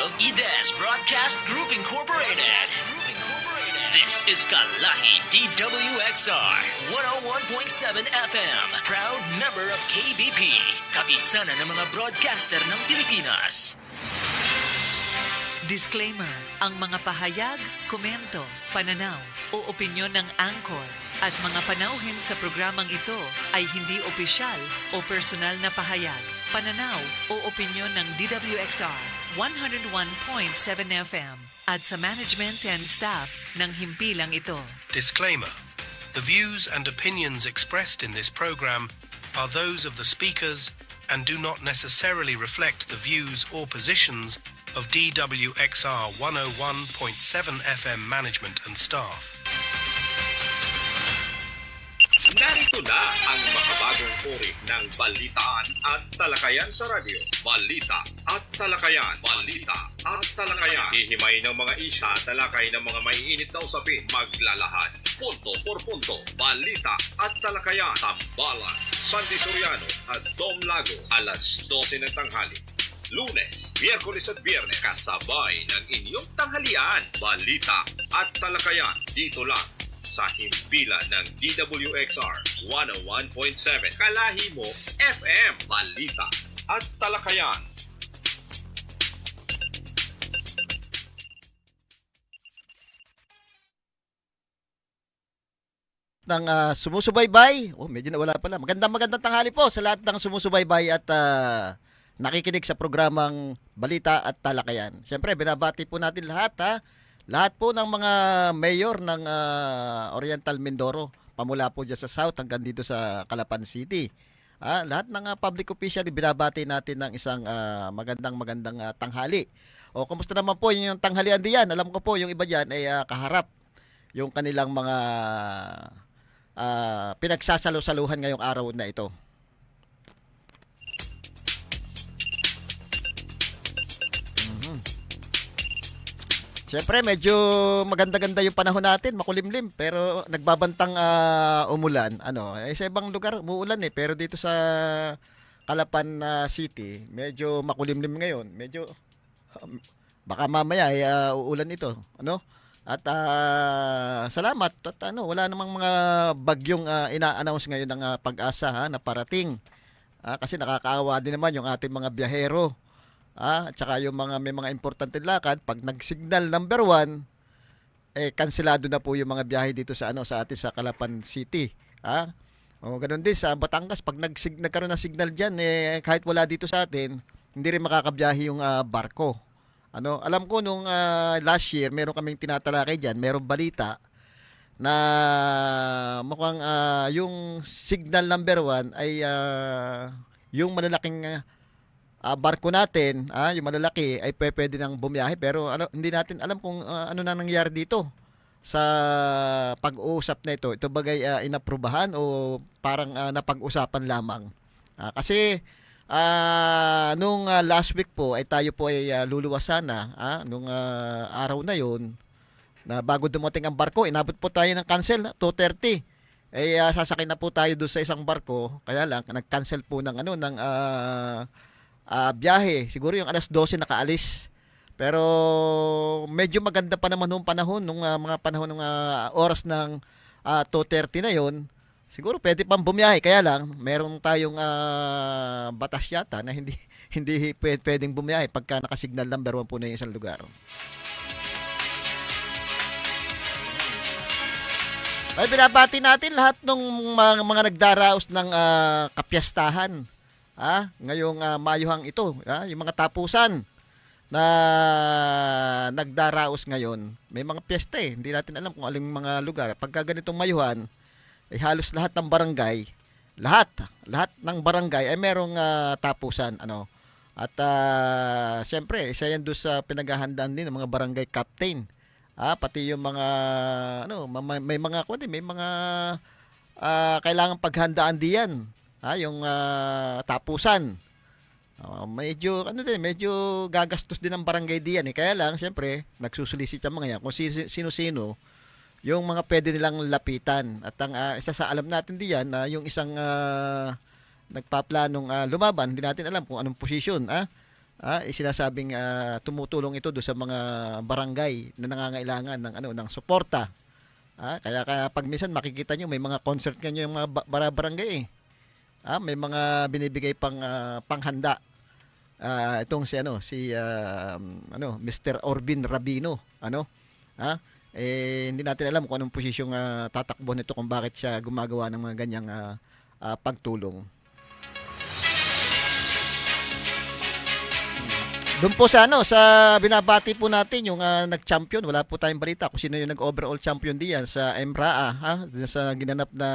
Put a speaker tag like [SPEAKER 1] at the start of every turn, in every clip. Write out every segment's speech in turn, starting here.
[SPEAKER 1] of IDES Broadcast Group Incorporated. This is Kalahi DWXR 101.7 FM, proud member of KBP, kapisanan ng mga broadcaster ng Pilipinas.
[SPEAKER 2] Disclaimer, ang mga pahayag, komento, pananaw o opinyon ng Anchor at mga panauhin sa programang ito ay hindi opisyal o personal na pahayag, pananaw o opinyon ng DWXR 101.7 FM at sa management and staff ng himpilang ito.
[SPEAKER 3] Disclaimer. The views and opinions expressed in this program are those of the speakers and do not necessarily reflect the views or positions of DWXR 101.7 FM management and staff.
[SPEAKER 4] Narito na ang makabagong uri ng balitaan at talakayan sa radyo. Balita at talakayan. Balita at talakayan. Hihimay ng mga isya, talakay ng mga maiinit na usapin, maglalahad. Punto por punto. Balita at talakayan. Tambalan, Sandy Soriano at Dom Lago. Alas 12 ng tanghali. Lunes, Miyerkules at Biyernes, kasabay ng inyong tanghalian. Balita at talakayan. Dito lang sa himpilan ng DWXR 101.7 Kalahi mo FM. Balita at talakayan.
[SPEAKER 5] Ng sumusubaybay. Medyo nawala pala. Magandang tanghali po sa lahat ng sumusubaybay at nakikinig sa programang Balita at Talakayan. Siyempre, binabati po natin lahat ha. Lahat po ng mga mayor ng Oriental Mindoro, pamula po dyan sa South hanggang dito sa Calapan City. Lahat ng public official, binabati natin ng isang magandang tanghali. Kumusta naman po yung tanghalian diyan? Alam ko po yung iba diyan ay kaharap yung kanilang mga pinagsasalo-saluhan ngayong araw na ito. Siyempre, medyo maganda-ganda yung panahon natin, makulimlim, pero nagbabantang umulan. Sa ibang lugar umuulan pero dito sa Calapan City, medyo makulimlim ngayon. Medyo baka mamaya ay uulan ito, At salamat at wala namang mga bagyong ina-announce ngayon ng Pag-asa na parating. Kasi nakakaawa din naman yung ating mga biyahero. At saka yung may mga importante lakad, pag nag-signal number 1, kanselado na po yung mga biyahe dito sa sa atin sa Calapan City. Ganoon din sa Batangas, pag nagkaroon ng signal diyan, kahit wala dito sa atin, hindi rin makakabiyahe yung barko. Alam ko nung last year, meron kaming tinatalakay diyan, merong balita na mukhang yung signal number 1 ay yung malalaking barko natin, yung malalaki ay pwede nang bumiyahe, pero hindi natin alam kung ano na nangyari dito sa pag-uusap na ito. Ito bagay inaprubahan o parang napag-usapan lamang. Kasi nung last week po ay tayo po ay luluwas sana nung araw na yon, na bago dumating ang barko, inabot po tayo ng cancel 2:30. Sasakay na po tayo doon sa isang barko, kaya lang nag-cancel po ng biyahe. Siguro yung alas 12 nakaalis. Pero medyo maganda pa naman nung panahon, nung mga panahon ng oras ng 2:30 na yon. Siguro pwede pang bumiyahe, kaya lang meron tayong batas yata na hindi pwedeng bumiyahe pagka nakasignal number 1 po na yung isang lugar. Ay, binabati natin lahat ng mga nagdaraos ng kapiyastahan. Ngayong mayuhang ito, yung mga tapusan na nagdaraos ngayon. May mga piyesta hindi natin alam kung aling mga lugar. Pagka ganitong mayuhan, halos lahat ng barangay, lahat ng barangay ay merong tapusan. At siyempre, isa yan doon sa pinaghahandaan din ng mga barangay captain. Pati yung mga, may mga kailangan paghandaan diyan. Yung tapusan. Medyo gagastos din ang barangay diyan Kaya lang siyempre nagsusulisit ang mga yan kung sino-sino yung mga pwede nilang lapitan. At ang isa sa alam natin diyan na yung isang nagpaplanong lumaban, hindi natin alam kung anong posisyon Sinasabing tumutulong ito do sa mga barangay na nangangailangan ng ng suporta. Kaya pag minsan makikita nyo may mga concert kanyo yung mga barangay eh. May mga binibigay panghanda. Itong Mr. Orbin Rabino, hindi natin alam kung anong posisyong tatakbo nito, kung bakit siya gumagawa ng mga ganyang pagtulong. Doon po sa binabati po natin yung nag-champion. Wala po tayong balita kung sino yung nag-overall champion diyan sa MRAA, sa ginanap na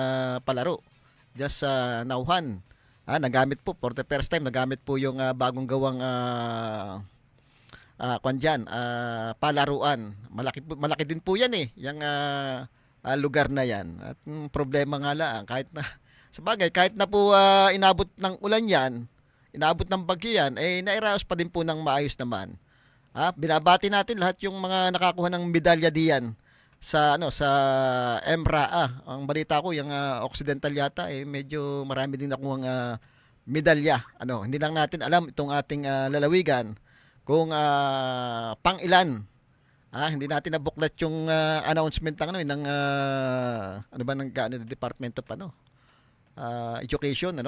[SPEAKER 5] palaro diyan sa Nauhan. Nagamit po for the first time, nagamit po yung bagong gawang palaruan. Malaki din po 'yan eh, yung lugar na 'yan. At problema nga lang kahit na po inabot ng ulan 'yan, inabot ng bagyo yan, nairaos pa din po ng maayos naman. Binabati natin lahat yung mga nakakuha ng medalya diyan sa MRAA. Ang balita ko yung Occidental yata medyo marami din nakuhang medalya. Hindi lang natin alam itong ating lalawigan kung pang ilan. Hindi natin nabuklat yung announcement ng Department of Education,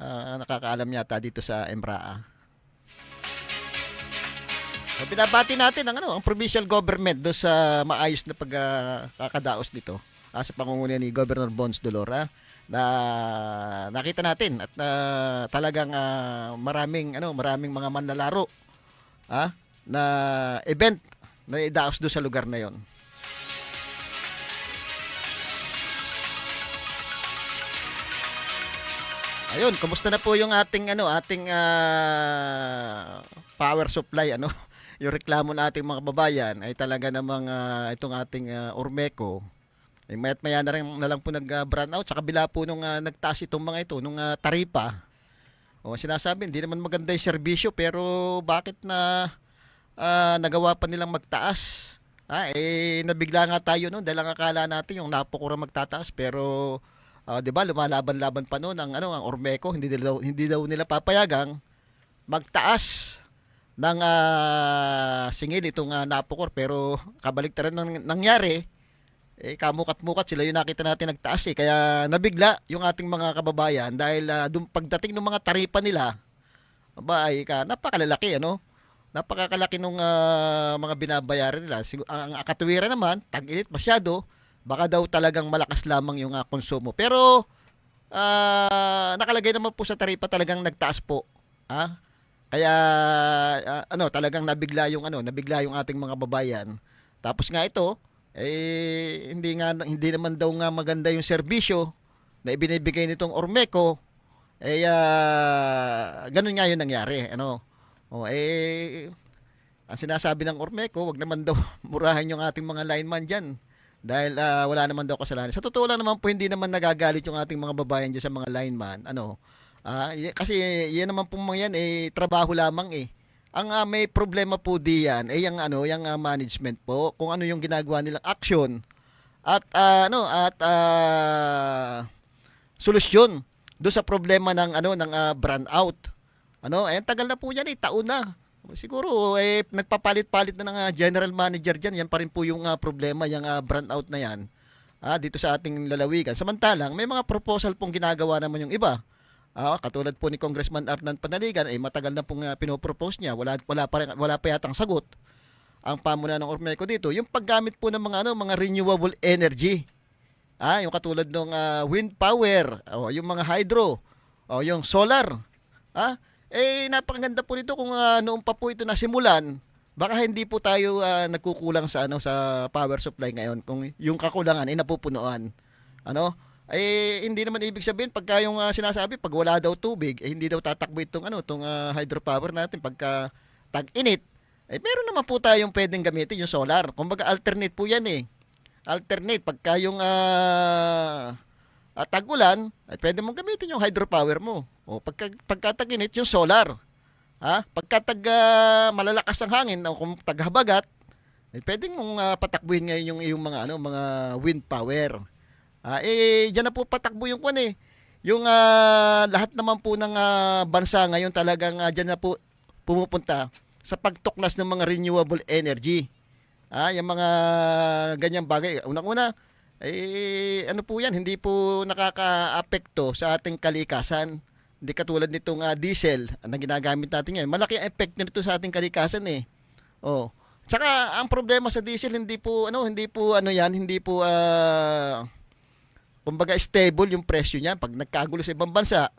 [SPEAKER 5] nakakaalam yata dito sa MRAA. So, binabati natin ang provincial government do sa maayos na pagkakadaos nito sa pangunguna ni Governor Bons Dolora, na nakita natin at talagang maraming mga manlalaro na event na idaos do sa lugar na yon. Ayun, kumusta na po yung ating power supply yung reklamo nating mga babayan ay talaga namang itong ating Ormeco mayat maya na lang po nag-brownout sa kabila po nung nagtaas itong mga ito nung taripa. Sinasabi hindi naman maganda yung serbisyo, pero bakit na nagawa pa nilang magtaas? Nabigla nga tayo noon dahil ang akala natin yung napukura magtataas, pero 'di ba lumalaban-laban pa noon ang Ormeco, hindi daw nila papayagang magtaas ng singil itong napukor, pero kabaliktaran ng nangyari, kamukat-mukat sila yung nakita natin nagtaas kaya nabigla yung ating mga kababayan dahil pagdating ng mga taripa nila napakalalaki napakakalaki nung mga binabayaran nila. Ang katuwiran naman, tag-init masyado, baka daw talagang malakas lamang yung konsumo, pero nakalagay naman po sa taripa talagang nagtaas po. Kaya talagang nabigla yung ating mga babayan. Tapos nga ito hindi naman daw nga maganda yung serbisyo na ibinibigay nitong Ormeco. Ganun nga yung nangyari. Ang sinasabi ng Ormeco, wag naman daw murahan yung ating mga lineman diyan dahil wala naman daw kasalanan. Sa totoo lang naman po, hindi naman nagagalit yung ating mga babayan diyan sa mga lineman. Kasi yan naman po mga yan trabaho lamang. Ang may problema po diyan yung management po, kung ano yung ginagawa nilang action at solusyon do sa problema ng brownout. Tagal na po yan, taon na. Siguro nagpapalit-palit na ng general manager diyan. Yan pa rin po yung problema, yung brownout na yan dito sa ating lalawigan. Samantalang may mga proposal pong ginagawa naman yung iba. Katulad po ni Congressman Arnan Panaligan, matagal na pong pinopropose niya, wala pa yatang sagot ang pamunuan ng Ormeco dito. Yung paggamit po ng mga renewable energy. Yung katulad ng wind power, yung mga hydro, yung solar. Napakaganda po nito kung noon pa po ito nasimulan. Baka hindi po tayo nagkukulang sa power supply ngayon kung yung kakulangan ay napupunuan. Hindi naman ibig sabihin pagka yung sinasabi pag wala daw tubig, hindi daw tatakbo itong hydropower natin pagka tag-init. Meron naman po tayong pwedeng gamitin yung solar. Kumbaga alternate po yan Alternate pagka yung tag-ulan, pwede mong gamitin yung hydropower mo. Pagka tag-init yung solar. Pagka malalakas ang hangin o kung taghabagat, pwedeng mong patakbuhin ngayon yung iyong mga wind power. Diyan na po patakbo yung yung lahat naman po ng bansa ngayon talagang diyan na po pumupunta sa pagtuklas ng mga renewable energy. Yung mga ganyang bagay. Unang-una, ano po yan, hindi po nakaka-apekto sa ating kalikasan. Hindi katulad nitong diesel na ginagamit natin ngayon. Malaki ang epekto nito sa ating kalikasan eh. Oh. Tsaka ang problema sa diesel hindi po kumbaga stable yung presyo niya pag nagkagulo sa ibang bansa.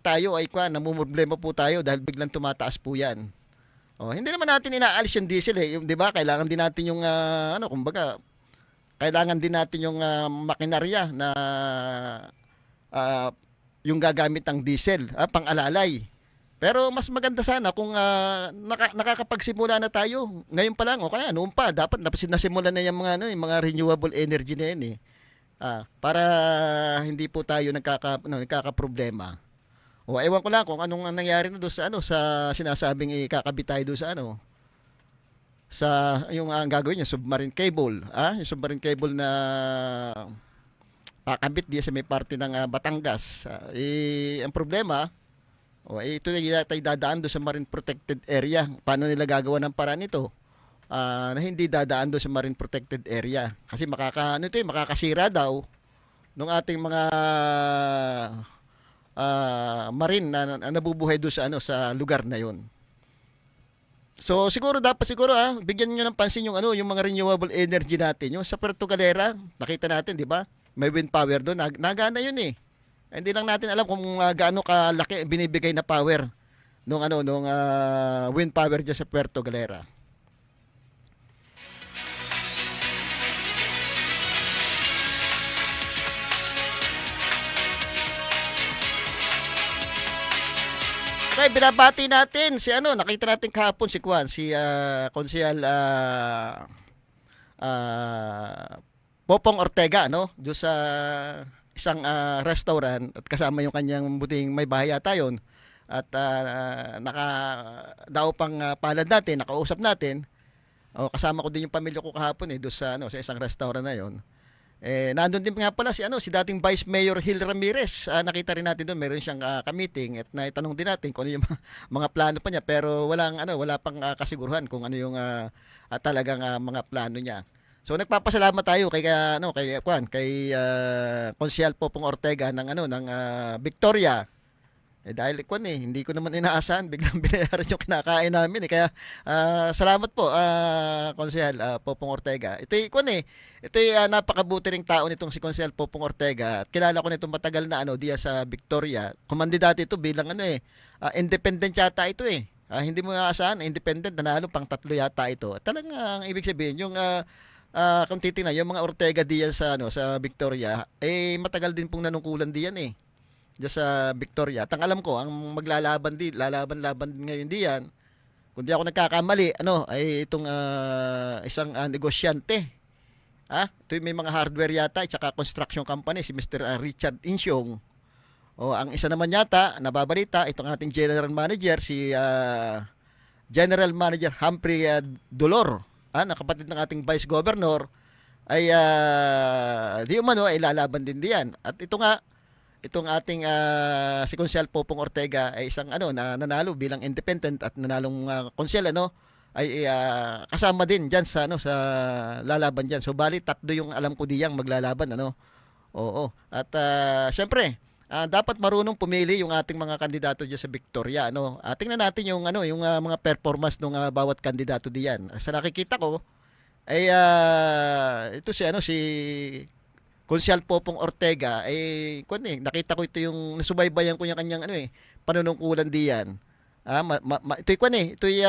[SPEAKER 5] Tayo ay namumroblema po tayo dahil biglang tumataas po 'yan. Hindi naman natin inaalis yung diesel eh. 'Di ba? Kailangan din natin yung kailangan din natin yung makinarya na yung gagamit ng diesel, pang-alalay. Pero mas maganda sana kung nakakapagsimula na tayo ngayon pa lang o kaya noon pa dapat nasimulan na yung mga renewable energy na yan eh. Para hindi po tayo nagkakaproblema. Ewan ko lang kung anong nangyari na doon sa sinasabing ikakabit tayo doon sa yung gagawin niya submarine cable, yung submarine cable na kakabit diya sa may parte ng Batangas. Ang problema ito na tayo dadaan doon sa marine protected area. Paano nila gagawa ng paraan nito? Na hindi dadaan doon sa marine protected area. Kasi makakasira daw ng ating mga marine na nabubuhay doon sa lugar na yon. So dapat bigyan niyo ng pansin yung mga renewable energy natin. Yung sa Puerto Galera, nakita natin, 'di ba? May wind power doon. Nagana 'yun eh. Hindi lang natin alam kung gaano kalaki binibigay na power nung wind power diyan sa Puerto Galera. Okay, binabati natin nakita natin kahapon si Konsehal Popong Ortega doon sa isang restaurant at kasama yung kanyang buting may bahay yata yun at daw pang palad natin, nakausap natin. Kasama ko din yung pamilya ko kahapon doon sa isang restaurant na yon. Nandun din nga pala si dating Vice Mayor Hil Ramirez. Nakita rin natin doon, meron siyang ka-meeting at naitanong din natin kung ano yung mga plano pa niya, pero wala pang kasiguruhan kung ano yung talagang mga plano niya. So nagpapasalamat tayo kay Konsehal Popong Ortega ng Victoria. Dahil hindi ko naman inaasahan biglang binayaran yung kinakain namin kaya salamat po Konsehal Popong Ortega. Ito napakabuti ring tao nitong si Konsehal Popong Ortega. At kilala ko nitong matagal na diya sa Victoria. Kumandidato ito bilang independent yata ito eh. Hindi mo inaasahan, independent, nanalo pang 3 yata ito. Talagang ibig sabihin yung kung titingnan yung mga Ortega diyan sa Victoria, matagal din pong nanungkulan diyan eh. Diyan sa Victoria. Alam ko ang lalaban din ngayon diyan. Kung di ako nagkakamali, itong isang negosyante. Ito may mga hardware yata at saka construction company si Mr. Richard Insyong. Ang isa naman yata nababalita itong ating general manager si General Manager Humphrey Dolor. Nakapatid ng ating Vice Governor ay di umano ay lalaban din diyan. At itong ating si Konsehal Popong Ortega ay isang na nanalo bilang independent at nanalong konsehal ay kasama din diyan sa lalaban diyan. So bali 3 yung alam ko diyang maglalaban Oo. At syempre dapat marunong pumili yung ating mga kandidato diyan sa Victoria tingnan natin yung mga performance ng bawat kandidato diyan. Sa nakikita ko ay ito si Konsehal Popong Ortega nakita ko ito yung nasubaybayan ko yung kanyang panunungkulan diyan. Ito'y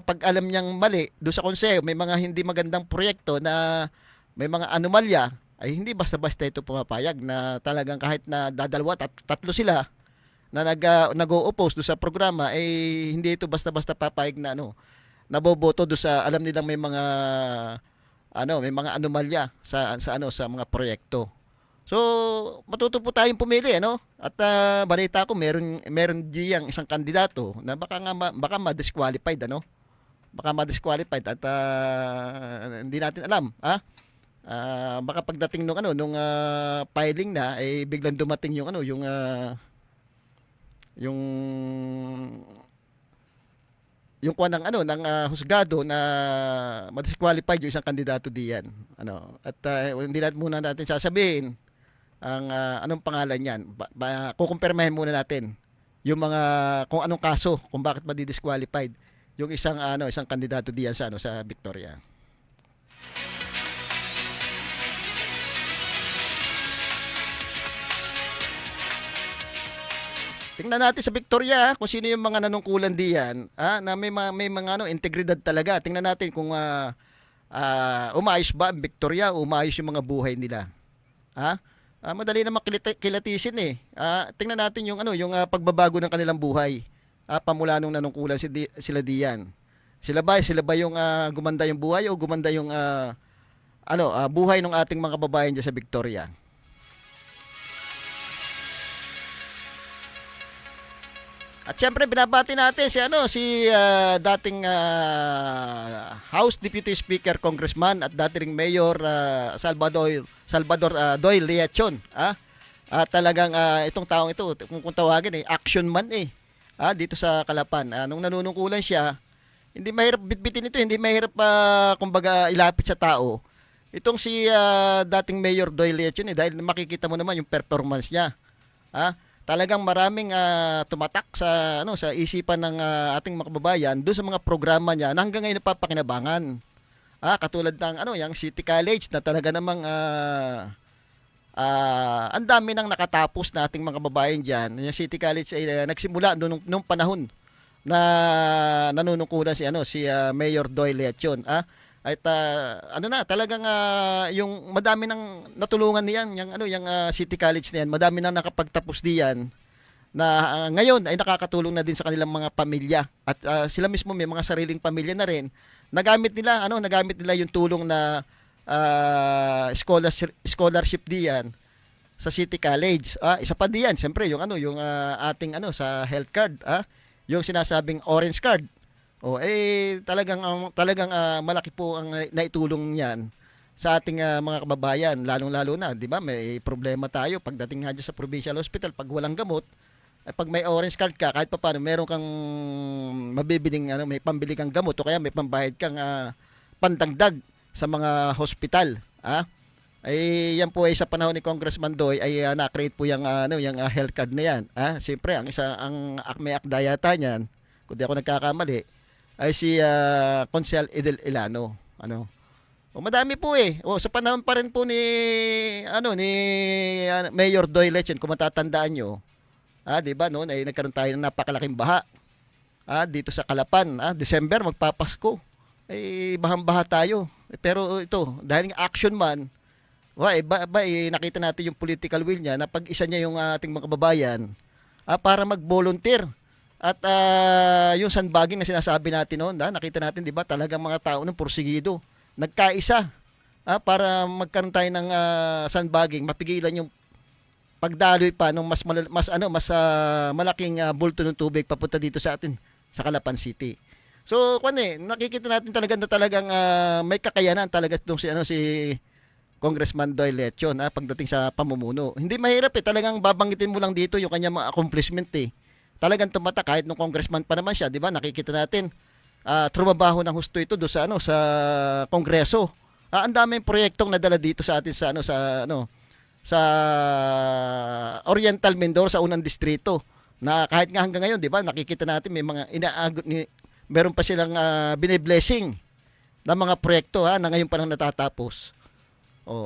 [SPEAKER 5] pag alam niyang mali do sa konseho may mga hindi magandang proyekto na may mga anomalya ay hindi basta-basta ito pumapayag na talagang kahit na dadalwa tatlo sila na nag-o-oppose do sa programa hindi ito basta-basta papayag na naboboto do sa alam nilang may mga anomalya sa mga proyekto. So matuto po tayong pumili at balita ko meron diyang isang kandidato na baka ma-disqualified baka ma-disqualified at hindi natin alam baka pagdating nung filing na biglang dumating yung yung kuha ng husgado na ma-disqualified yung isang kandidato diyan. At hindi natin muna natin sasabihin ang anong pangalan niyan. Kukumpirmahin muna natin yung mga kung anong kaso kung bakit ma-disqualified yung isang kandidato diyan sa Victoria. Tingnan natin sa Victoria kung sino yung mga nanungkulan diyan, na may mga integridad talaga. Tingnan natin kung umaayos ba ang Victoria, umaayos yung mga buhay nila. Madali naman kilatisin eh. Tingnan natin yung pagbabago ng kanilang buhay. Pamula nung nanungkulan sila diyan. Sila ba yung gumanda yung buhay o gumanda yung buhay ng ating mga kababayan diyan sa Victoria? At syempre binabati natin si dating House Deputy Speaker Congressman at dating Mayor Salvador Doyle Leachon. Talagang itong taong ito kung tawagin action man dito sa Calapan. Nung nanunungkulan siya, hindi mahirap bitbitin ito, hindi mahirap kumbaga ilapit sa tao. Itong si dating Mayor Doyle Leachon dahil makikita mo naman yung performance niya. Talagang maraming tumatak sa isipan ng ating mga kababayan doon sa mga programa niya na hanggang ngayon napapakinabangan. Katulad ng yung City College na talaga namang ang dami nang nakatapos na ating mga kababayan diyan. Yung City College ay nagsimula nung panahon na nanunungkulan si Mayor Doyle Leachon. At talagang yung madami nang natulungan niyan yung City College na yan, madami nang nakapagtapos diyan na ngayon ay nakakatulong na din sa kanilang mga pamilya at sila mismo may mga sariling pamilya na rin. Nagamit nila yung tulong na scholarship diyan sa City College. Isa pa diyan, siyempre yung ating sa health card, yung sinasabing orange card. Talagang malaki po ang naitulong niyan sa ating mga kababayan, lalong-lalo na, 'di ba? May problema tayo pagdating nga sa provincial hospital pag walang gamot. Pag may orange card ka, kahit papaano meron kang mabibiling may pambili kang gamot o kaya may pambayad kang pandagdag sa mga hospital, yan po ay sa panahon ni Congressman Doy ay na-create po yung health card na yan. Siyempre ang may akda yata niyan, kung di ako nagkakamali, ay si Consel Edel Ilano. Madami po sa panahon pa rin po ni Mayor Doyle Leachon, kung matatandaan nyo, 'di ba noon ay nagkaroon tayo ng napakalaking baha. Dito sa Calapan, December magpapasko. Bahang-baha tayo. Pero ito, dahil action man, nakita natin yung political will niya na pag-isa niya yung ating mga kababayan para mag-volunteer. At yung sandbagging na sinasabi natin noon, nakita natin 'di ba, talagang mga tao nung porsigido, nagkaisa para magkaroon tayo ng sandbagging, mapigilan yung pagdaloy pa ng mas malaking bulto ng tubig papunta dito sa atin sa Calapan City. So, nakikita natin talagang may kakayanan talaga itong si Congressman Doyle Leachon pagdating sa pamumuno. Hindi mahirap talagang babanggitin mo lang dito yung kanyang mga accomplishment Talagang tumata kahit nung congressman pa naman siya, 'di ba? Nakikita natin trumabaho ng husto ito do sa Kongreso. Ang daming proyektong nadala dito sa atin sa Oriental Mindoro sa unang distrito. Na kahit nga hanggang ngayon, 'di ba? Nakikita natin may mga meron pa silang bine-blessing na mga proyekto na ngayon pa lang natatapos.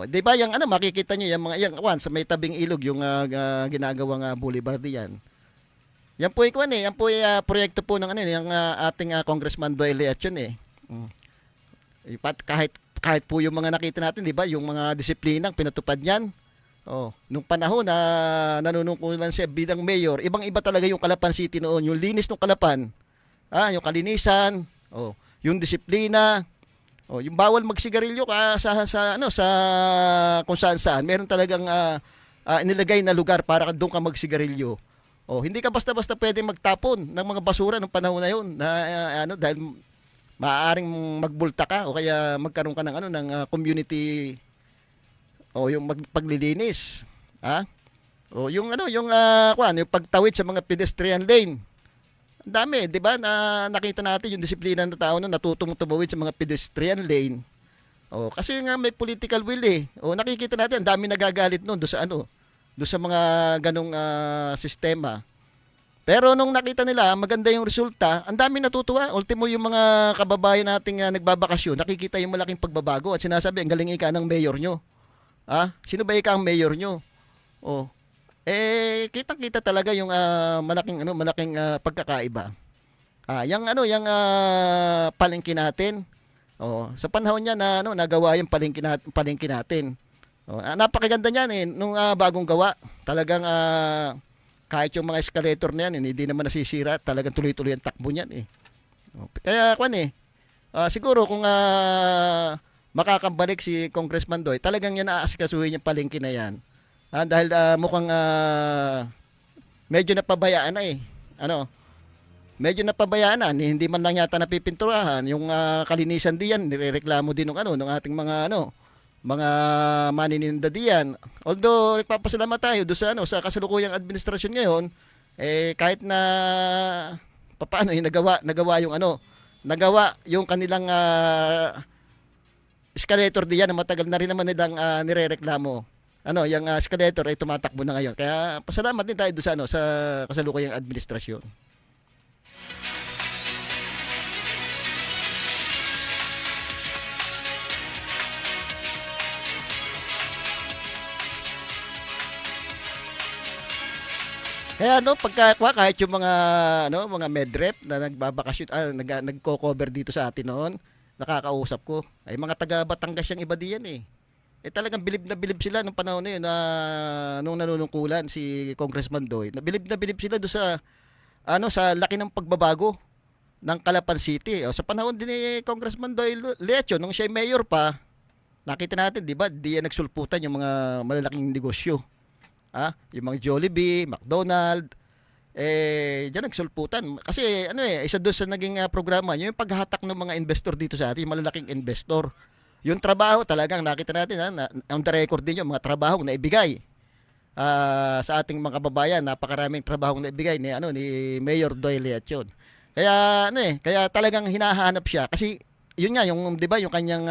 [SPEAKER 5] 'Di ba? Yang makikita niyo yung mga sa may tabing ilog yung ginagawang boulevard diyan. Yan po yan po proyekto po ng yung ating Congressman Doyle Leachon kahit po yung mga nakita natin, 'di ba, yung mga disiplinang pinatupad niyan. Nung panahon na nanunungkulan siya bilang mayor, ibang-iba talaga yung Calapan City noon, yung linis ng Calapan. Yung kalinisan, yung disiplina, yung bawal magsigarilyo sa kung saan. Meron talagang inilagay na lugar para doon ka magsigarilyo. Hindi ka basta-basta pwedeng magtapon ng mga basura nung panahon na yun na dahil maaaring magbulta ka o kaya magkaroon ka ng community yung paglilinis. O yung ano, yung yung pagtawid sa mga pedestrian lane. Ang dami, 'di ba? Na nakita natin yung disiplina ng tao na natutong tumawid sa mga pedestrian lane. O kasi nga may political will eh. O nakikita natin, ang dami nagagalit noon do sa ano, do sa mga ganong sistema. Pero nung nakita nila maganda yung resulta, ang dami natutuwa. Ultimo yung mga kababayan nating nagbabakasyon, nakikita yung malaking pagbabago at sinasabi, ang galing ika ng mayor nyo. Sino ba ika ang mayor nyo? Oh. Kitang-kita talaga yung malaking pagkakaiba. Yung palengke natin. Oh, sa panahon niya na nagawa yung palengke natin. Oh, napakaganda niyan eh nung bagong gawa. Talagang kahit yung mga escalator na yan, hindi naman nasisira. Talagang tuloy-tuloy ang takbo niyan eh. Oh, kaya siguro kung makakabalik si Congressman Doy, talagang yan aasikasuhin yung palengke na yan. Dahil mukhang medyo napabayaan na eh. Medyo napabayaan na, hindi man lang yata napipinturahan yung kalinisan diyan, nirereklamo din ng ating mga mga manininda diyan. Although nagpapasalamat tayo do sa sa kasalukuyang administrasyon ngayon, kahit na paano yung nagawa yung kanilang escalator diyan na matagal na rin naman nilang nirereklamo. Yung escalator ay tumatakbo na ngayon. Kaya pasalamat din tayo do sa sa kasalukuyang administrasyon. Kaya kahit yung mga medrep na nagbabakasyon, nagko-cover dito sa atin noon, nakakausap ko, ay mga taga Batangas yung iba diyan eh. Talagang bilib na bilib sila nung panahon na yun na nung nanunungkulan si Congressman Doy. Nabilib na bilib sila do sa sa laki ng pagbabago ng Calapan City. Sa panahon din ni Congressman Doy Lecho nung siya mayor pa, nakita natin, 'di ba? Di yan nagsulputan yung mga malalaking negosyo. Yung mga Jollibee, McDonald, diyan nagsulputan. Kasi isa doon sa naging programa, yung paghahatak ng mga investor dito sa atin, yung malalaking investor. Yung trabaho talagang nakita natin, on the record din yung mga trabaho na ibigay sa ating mga kababayan. Napakaraming trabaho na ibigay ni Mayor Doy Leachon. Kaya kaya talagang hinahanap siya kasi yun nga yung 'di ba yung kanyang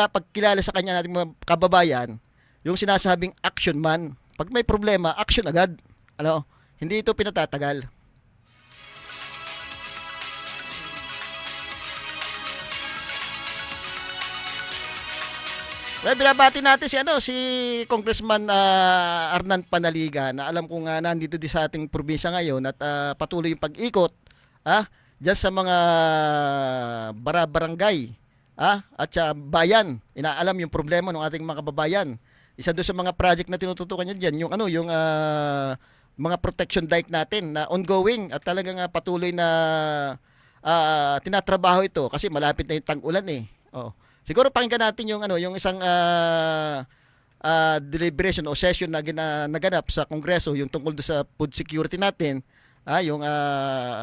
[SPEAKER 5] pagkilala sa kanya nating mga kababayan, yung sinasabing action man. Pag may problema, action agad. Hindi ito pinatatagal. Well, binabati natin si Congressman Arnan Panaliga na alam ko nga nandito din sa ating probinsya ngayon at patuloy yung pag-ikot diyan sa mga barangay at sa bayan. Inaalam yung problema ng ating mga kababayan. Isa doon sa mga project na tinututukan niya diyan yung mga protection dike natin na ongoing at talagang patuloy na tinatrabaho ito kasi malapit na yung tag-ulan eh. Siguro pakinggan natin yung isang deliberation o session na naganap sa Kongreso yung tungkol sa food security natin, yung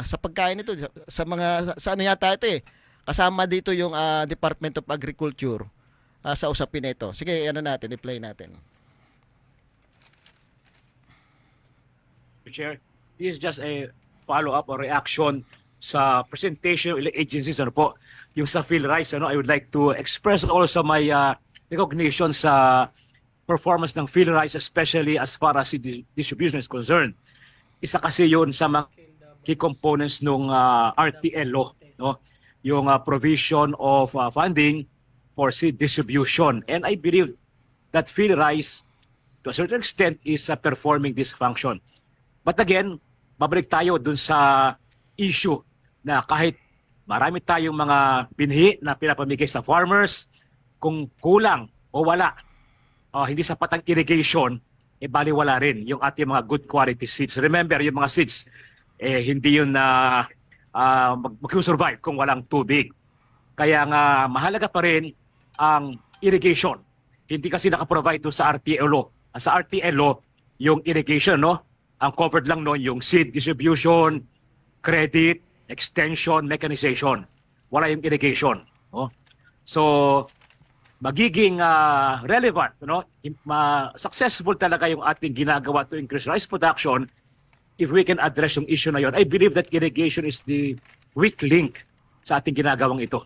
[SPEAKER 5] sa pagkain nito sa yata ito eh. Kasama dito yung Department of Agriculture sa usapin na ito. Sige, i-play natin.
[SPEAKER 6] Chair, this is just a follow-up or reaction sa presentation of agencies yung sa PhilRice. I would like to express also my recognition sa performance ng PhilRice, especially as far as distribution is concerned. Isa kasi yun sa mga key components ng RTL law, yung provision of funding for seed distribution. And I believe that PhilRice, to a certain extent, is performing this function. But again, babalik tayo dun sa issue na kahit marami tayong mga binhi na pinapamigay sa farmers, kung kulang o wala, hindi sapat ang irrigation, baliwala rin yung ating mga good quality seeds. Remember, yung mga seeds, hindi yun na mag-survive kung walang tubig. Kaya nga, mahalaga pa rin ang irrigation. Hindi kasi nakaprovide to sa RTLO. Sa RTLO, yung irrigation, ang covered lang yung seed distribution, credit, extension, mechanization. Wala yung irrigation. So, magiging relevant, successful talaga yung ating ginagawa to increase rice production if we can address yung issue na yon. I believe that irrigation is the weak link sa ating ginagawang ito.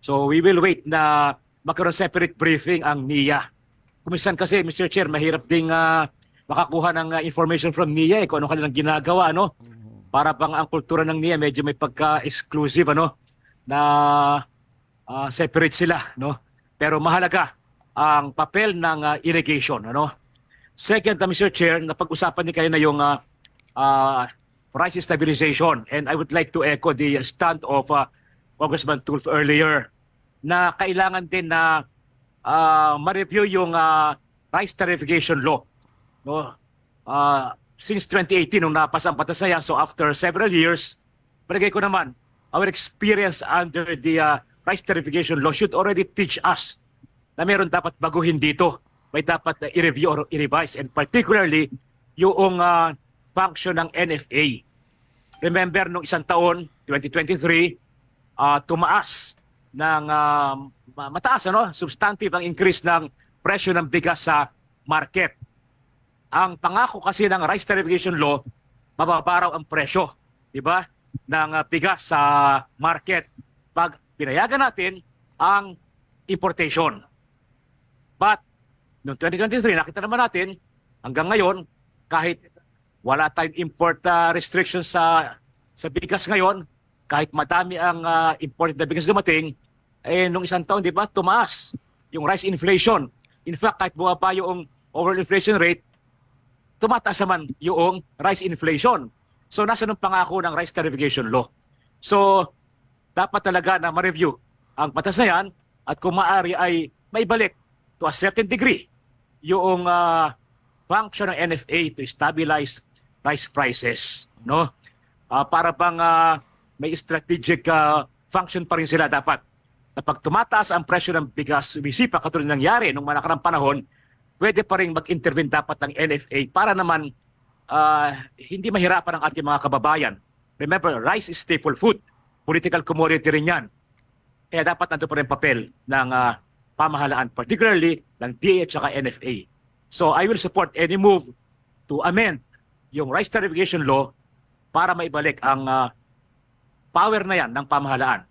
[SPEAKER 6] So we will wait na magkaroon separate briefing ang NIA. Kuminsan kasi, Mr. Chair, mahirap ding makakuha ng information from NIA kung ano kanilang ginagawa, no? Para bang ang kultura ng NIA medyo may pagka-exclusive, na separate sila, no? Pero mahalaga ang papel ng irrigation, Second, Mr. Chair, napag-usapan niyo kayo na yung price stabilization, and I would like to echo the stand of Congressman Tulfo earlier na kailangan din na ma-review yung rice tariffication law. No? Since 2018, nung napasa ang batas na yan, so after several years, palagay ko naman, our experience under the rice tariffication law should already teach us na meron dapat baguhin dito. May dapat i-review or i-revise, and particularly yung function ng NFA. Remember, nung isang taon, 2023, tumaas ng mataas, substantive ang increase ng presyo ng bigas sa market. Ang pangako kasi ng rice tariffication law, mababa raw ang presyo, di ba, ng bigas sa market pag pinayagan natin ang importation. But noong 2023, nakita naman natin hanggang ngayon, kahit wala tayong import restrictions sa bigas ngayon, kahit madami ang imported na bigas dumating, nung isang taon, di ba, tumaas yung rice inflation. In fact, kahit bumaba yung overall inflation rate, tumataas naman yung rice inflation. So, nasa nung pangako ng rice tariffication law. So, dapat talaga na ma-review ang batas na yan at kung maaari ay maibalik to a certain degree yung function ng NFA to stabilize rice prices. No? Para bang may strategic function pa rin sila dapat. Na pag tumataas ang presyo ng bigas, sumisipa katulad ng nangyari nung nakarang panahon, pwede pa rin mag-intervene dapat ng NFA para naman hindi mahirapan ang ating mga kababayan. Remember, rice is staple food. Political commodity rin yan. Kaya dapat nandun pa rin papel ng pamahalaan, particularly ng DA at NFA. So I will support any move to amend yung rice tariffication law para maibalik ang power na yan ng pamahalaan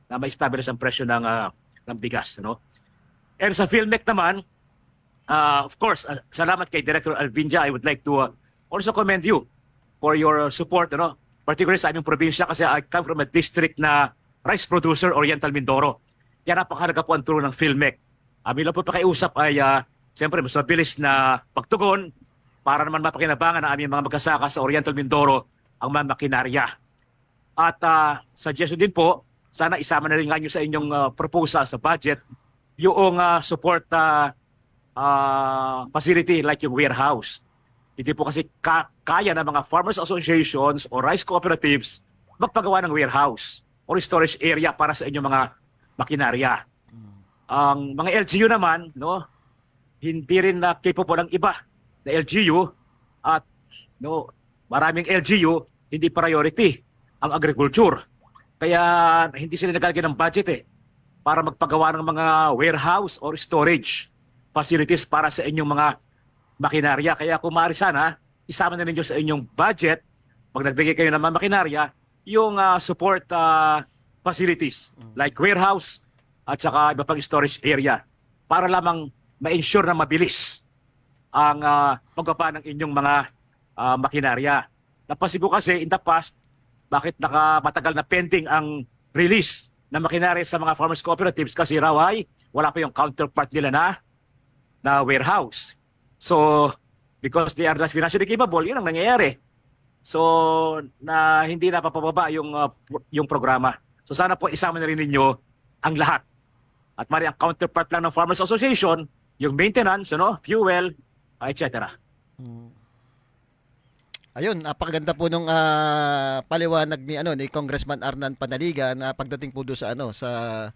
[SPEAKER 6] na ma-establish ang presyo ng bigas. And sa PhilMec naman, of course, salamat kay Director Alvinja. I would like to also commend you for your support, particularly sa aming probinsya kasi I come from a district na rice producer, Oriental Mindoro. Kaya napakahalaga po ang tulong ng PhilMec. Amin lang po pakiusap ay siyempre mas mabilis na pagtugon para naman mapakinabangan ng aming mga magkasaka sa Oriental Mindoro ang mga makinarya. At suggestion din po, sana isama na rin nga nyo sa inyong proposal sa budget yung support facility like yung warehouse. Hindi po kasi kaya ng mga farmers associations o rice cooperatives magpagawa ng warehouse or storage area para sa inyong mga makinarya. Ang mga LGU naman, hindi rin capable ng iba na LGU at maraming LGU hindi priority ang agriculture. Kaya hindi sila nagalagyan ng budget para magpagawa ng mga warehouse or storage facilities para sa inyong mga makinarya. Kaya kung maaari sana, isama na ninyo sa inyong budget, pag nagbigay kayo ng mga makinarya, yung support facilities like warehouse at saka iba pang storage area para lamang ma-ensure na mabilis ang pagbaba ng inyong mga makinarya. Napansin ko kasi in the past, bakit matagal na pending ang release ng makinarya sa mga farmers cooperatives kasi raw ay wala pa yung counterpart nila na warehouse. So, because they are not financially capable, yun ang nangyayari. So, na hindi na papababa yung programa. So, sana po isama na rin ninyo ang lahat. At mari ang counterpart lang ng Farmers Association, yung maintenance, fuel, etc.
[SPEAKER 5] Ayun, napakaganda po nung paliwanag ni Congressman Arnan Panaliga na pagdating po doon sa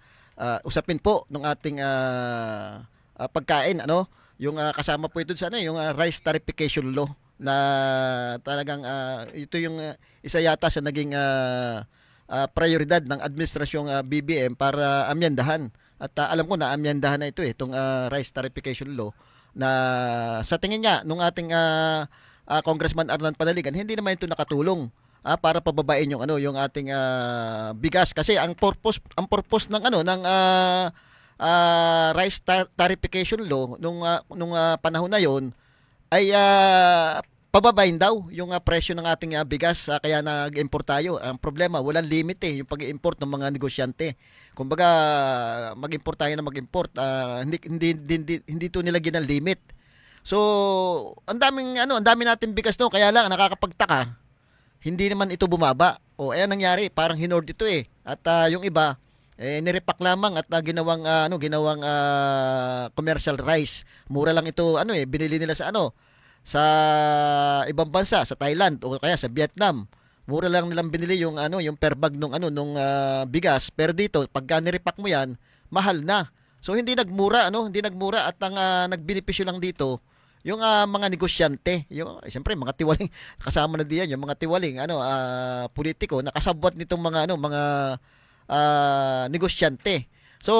[SPEAKER 5] usapin po ng ating pagkain, yung kasama po ito sa yung rice tariffication law na talagang ito yung isa yata sa naging prioridad ng administrasyong BBM para amyendahan At alam ko na amyandahan na ito itong rice tarification law na sa tingin niya nung ating Congressman Arnan Panaligan, hindi naman ito nakatulong para pababain yung yung ating bigas kasi ang purpose ng rice tarification law nung panahon na yon ay pababain daw yung presyo ng ating bigas, kaya nag-import tayo. Ang problema, walang limit yung pag-import ng mga negosyante. Kumbaga, mag-import tayo na mag-import, hindi to nilagyan ng limit. So, ang daming natin bigas no, kaya lang nakakapagtaka. Hindi naman ito bumaba. Ayan nangyari, parang hinord ito At yung iba nirepack lamang at ginawang commercial rice. Mura lang ito binili nila sa ibang bansa, sa Thailand o kaya sa Vietnam. Mura lang nilang binili yung per bag nung bigas, pero dito pagka nirepack mo yan, mahal na. So hindi nagmura at ang nagbenepisyo lang dito yung mga negosyante, yung siyempre mga tiwaling kasama na diyan, yung mga tiwaling politiko na kasabwat nitong mga negosyante. So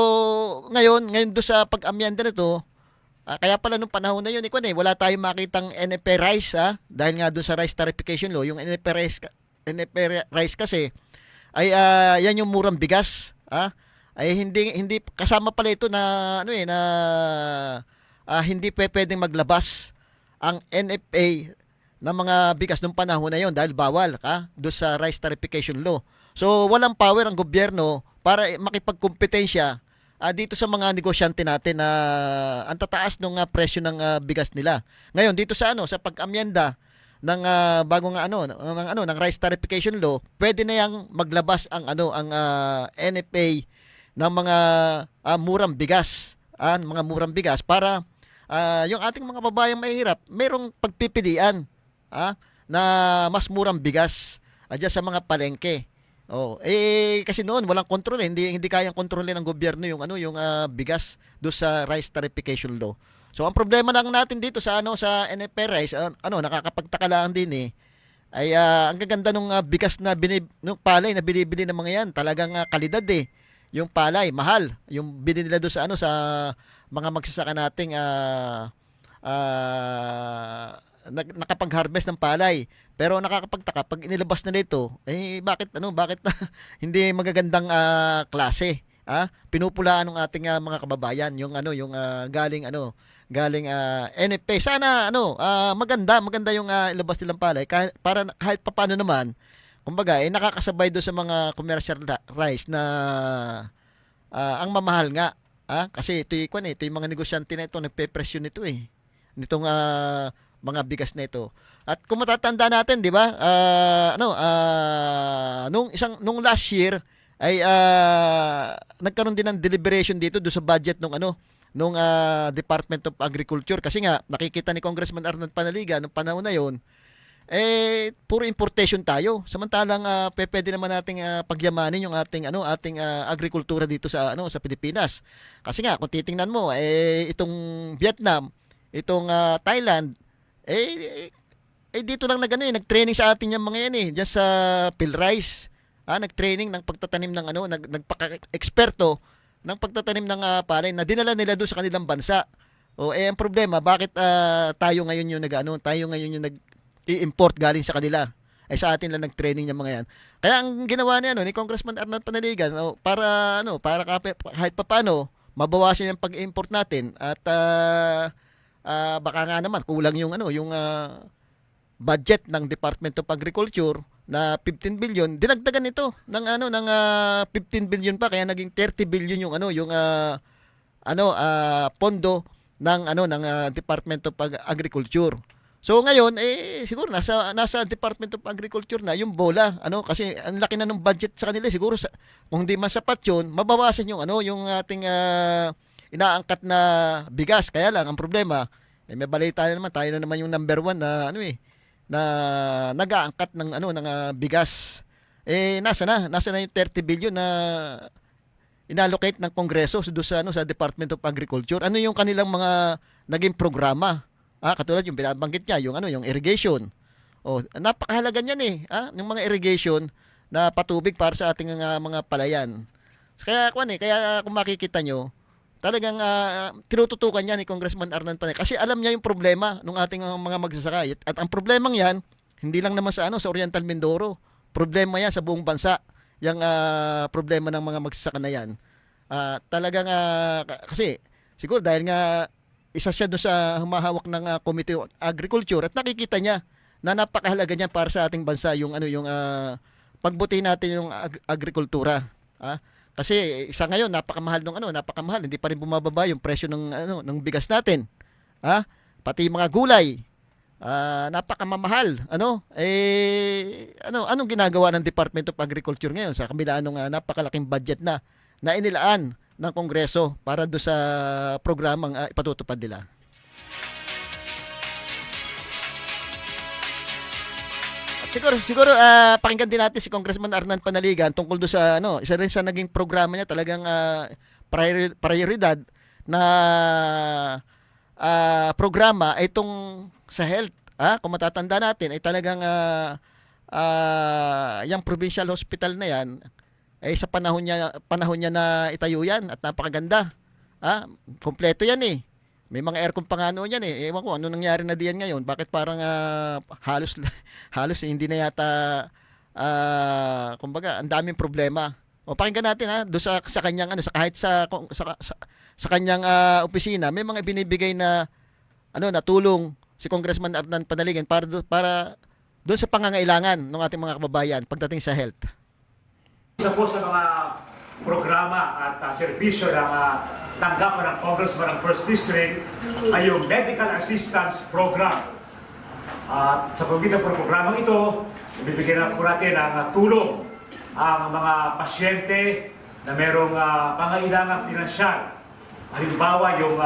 [SPEAKER 5] ngayon do sa pag-amyenda nito, kaya pala nung panahon na yun, wala tayong makitang NFA rice dahil nga doon sa rice tarification law, yung NFA rice kasi ay yan yung murang bigas, ay hindi kasama pala ito na hindi pwedeng maglabas ang NFA ng mga bigas nung panahon na yon dahil bawal doon sa rice tarification law. So walang power ang gobyerno para makipagkompetensya dito sa mga negosyante natin na ang tataas ng presyo ng bigas nila. Ngayon dito sa pag-amyenda ng bagong ng rice tarification law, pwede na yang maglabas ang NFA ng mga murang bigas, para yung ating mga babayang mahirap, merong pagpipilian na mas murang bigas diyan sa mga palengke. Kasi noon walang kontrol, hindi kayang kontrolin ng gobyerno yung bigas do sa rice tarification law. So ang problema lang natin dito sa NFA rice, nakakapagtaka lang din ay ang gaganda nung bigas na nung palay na binibili ng mga yan, talagang kalidad yung palay mahal, yung binili nila do sa sa mga magsasaka nating nakapag-harvest ng palay. Pero nakakapagtaka pag inilabas na nito, bakit hindi magagandang klase, pinupulaan ng ating mga kababayan yung galing NFA. Sana maganda yung ilabas nilang palay para kahit papaano naman, kumbaga nakakasabay do sa mga commercial rice na ang mamahal nga. Kasi ito yung mga negosyante na ito nagpe-presyo nito nitong mga bigas na ito. At kung matatanda natin, 'di ba? Nung last year ay nagkaroon din ng deliberation dito do sa budget nung Department of Agriculture, kasi nga nakikita ni Congressman Arnold Panaliga nung panahon na 'yon puro importation tayo. Samantalang pwede naman nating pagyamanin yung ating agrikultura dito sa Pilipinas. Kasi nga kung titingnan mo itong Vietnam, itong Thailand, dito lang nagtraining sa atin yung mga yan diyan sa PhilRice. Nagtraining ng pagtatanim ng nagpaka-eksperto ng pagtatanim ng palay na dinala nila doon sa kanilang bansa. Ang problema, bakit tayo ngayon yung nag-i-import galing sa kanila? Sa atin lang nag-training yung mga yan. Kaya ang ginawa niya ni Congressman Arnold Panaligan, para kahit papaano mabawasan yung pag-import natin at baka nga naman kulang yung budget ng Department of Agriculture na 15 billion, dinagdagan ito ng 15 billion pa, kaya naging 30 billion yung pondo ng Department of Agriculture. So ngayon siguro nasa Department of Agriculture na yung bola, kasi ang laki na ng budget sa kanila, siguro kung hindi man sapat yun, mabawasan yung yung ating inaangkat na bigas. Kaya lang ang problema, may balita naman tayo na naman yung number 1 na na nag-aangkat ng bigas. Nasa na yung 30 billion na inallocate ng Kongreso do sa Department of Agriculture. Ano yung kanilang mga naging programa? Katulad yung binabanggit niya, yung irrigation. Napakahalaga niyan yung mga irrigation na patubig para sa ating mga palayan. Kaya kung makikita nyo, talagang tinututukan niya ni Congressman Arnan Panay kasi alam niya yung problema ng ating mga magsasaka. At ang problemang yan, hindi lang naman sa Oriental Mindoro. Problema yan sa buong bansa. Yung problema ng mga magsasaka na yan. Talagang kasi siguro dahil nga isa siya doon sa humahawak ng Committee on Agriculture at nakikita niya na napakahalaga niyan para sa ating bansa yung pagbutihin natin yung agrikultura. Kasi isa ngayon napakamahal, hindi pa rin bumababa yung presyo ng bigas natin. Pati mga gulay. Napakamamahal. Anong ginagawa ng Department of Agriculture ngayon sa kabila ng napakalaking budget na inilaan ng Kongreso para do sa programang ipatutupad nila. Siguro pakinggan din natin si Congressman Arnan Panaligan tungkol do sa isa rin sa naging programa niya talagang prioridad na programa ay itong sa health. Kung matatanda natin ay talagang yung provincial hospital na yan ay sa panahon niya na itayo yan at napakaganda. Kompleto yan eh. May mga aircon pa nga yan eh. Ewan ko ano nangyari na diyan ngayon. Bakit parang halos hindi na yata kumbaga ang daming problema. O pakinggan natin do sa kanyang kahit sa kanyang opisina may mga binibigay na na tulong si Congressman Arnan Panaligan para doon sa pangangailangan ng ating mga kababayan pagdating sa health.
[SPEAKER 6] Isa po sa mga programa at serbisyo ng tanggapan ng Congressman ng 1st District ay yung Medical Assistance Program. At sa pagdating ng programang ito, ibibigyan na po natin ang tulong ang mga pasyente na merong pangailangang pinansyal. Halimbawa, yung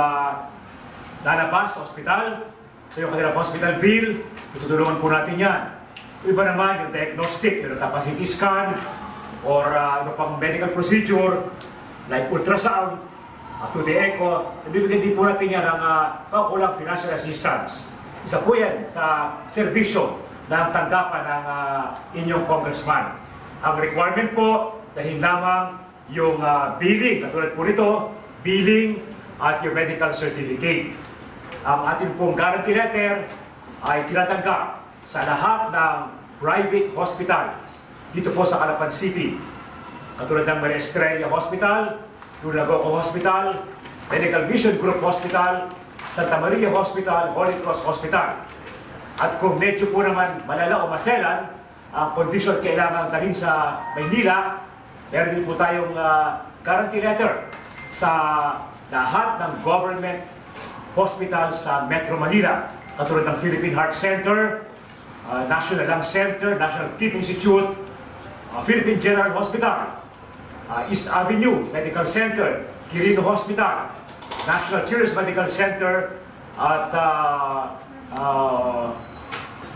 [SPEAKER 6] lalabas sa ospital, so yung kanilang hospital bill, tutulungan po natin yan. Iba naman yung diagnostic, yung CT scan, or ano pang medical procedure, like ultrasound, 2D echo, ibibigyan din po natin yan ng kulang financial assistance. Isa po yan sa serbisyo ng tanggapan ng inyong congressman. Ang requirement po, dahil lamang yung billing, katulad po nito, billing at yung medical certificate. Ang ating pong guarantee letter ay tinatanggap sa lahat ng private hospitals dito po sa Calapan City. Katulad ng Maria Estrella Hospital, Lunagoco Hospital, Medical Vision Group Hospital, Santa Maria Hospital, Holy Cross Hospital. At kung medyo po naman malala o maselan, ang kondisyon kailangan dalhin sa Maynila, meron din po tayong guarantee letter sa lahat ng government hospital sa Metro Manila. Katulad ng Philippine Heart Center, National Lung Center, National Kidney Institute, Philippine General Hospital, East Avenue Medical Center, Quirino Hospital, National Children's Medical Center, at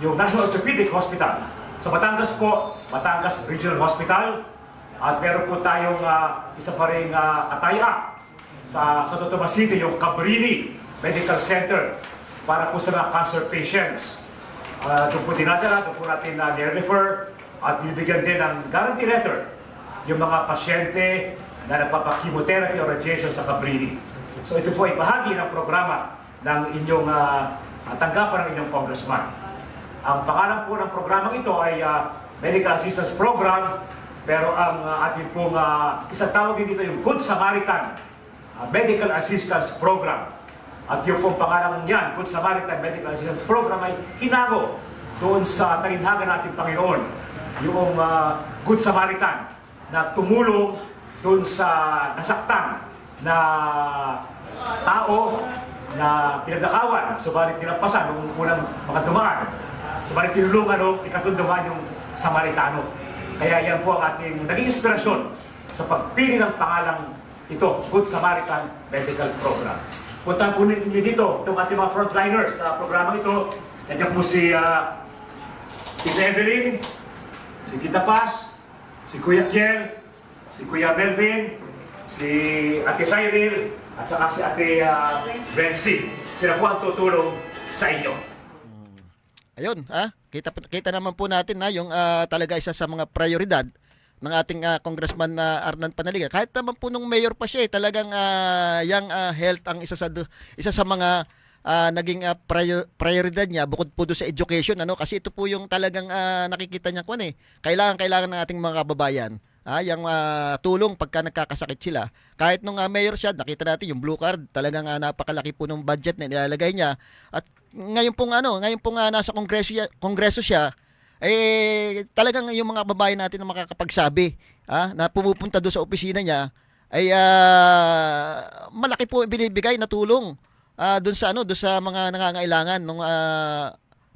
[SPEAKER 6] yung National Orthopedic Hospital. Sa Batangas po, Batangas Regional Hospital, at meron po tayong isa pa rin kataya sa Santo Tomas City, yung Cabrini Medical Center para po sa mga cancer patients. Doon po dinadala, doon po natin ni-refer at bibigyan din ng guarantee letter yung mga pasyente na nagpapakimotherapy o radiation sa Cabrini. So ito po ay bahagi ng programa ng inyong tanggapan ng inyong congressman. Ang pangalan po ng programang ito ay Medical Assistance Program, pero ang ating pong isang tawag din dito yung Good Samaritan Medical Assistance Program. At yung pong pangalan niyan, Good Samaritan Medical Assistance Program, ay hinango doon sa talinhagan nating Panginoon, yung Good Samaritan na tumulong doon sa nasaktan na tao na pinagdakawan, subalit tinampasan nung unang mga dumaan. Subalit tinulungan nung ikatunduman yung Samaritano. Kaya yan po ang ating naging inspirasyon sa pagpili ng pangalang ito, Good Samaritan Medical Program. Punta po ninyo dito, itong ating mga frontliners sa programang ito. Nandiyan po si Tita Evelyn, si Tita Paz, si Kuya Kiel, si Kuya Melvin, si Ate Cyril, at saka si Ate Bensi. Sila po ang tutulong sa inyo.
[SPEAKER 5] Ayun, kita naman po natin na yung talaga isa sa mga prioridad ng ating Congressman na Arnan Panaligan. Kahit naman po nung mayor pa siya, talagang yung health ang isa sa mga naging prioridad niya bukod po doon sa education, ano, kasi ito po yung talagang nakikita niya kailangan ng ating mga kababayan. Yung tulong pagka nagkakasakit sila. Kahit nung mayor siya, nakita natin yung blue card, talagang napakalaki po ng budget na nilalagay niya. At ngayon pong nasa kongreso siya, talagang yung mga babae natin na makakapagsabi, na pumupunta doon sa opisina niya, ay malaki po binibigay na tulong doon sa mga nangangailangan ng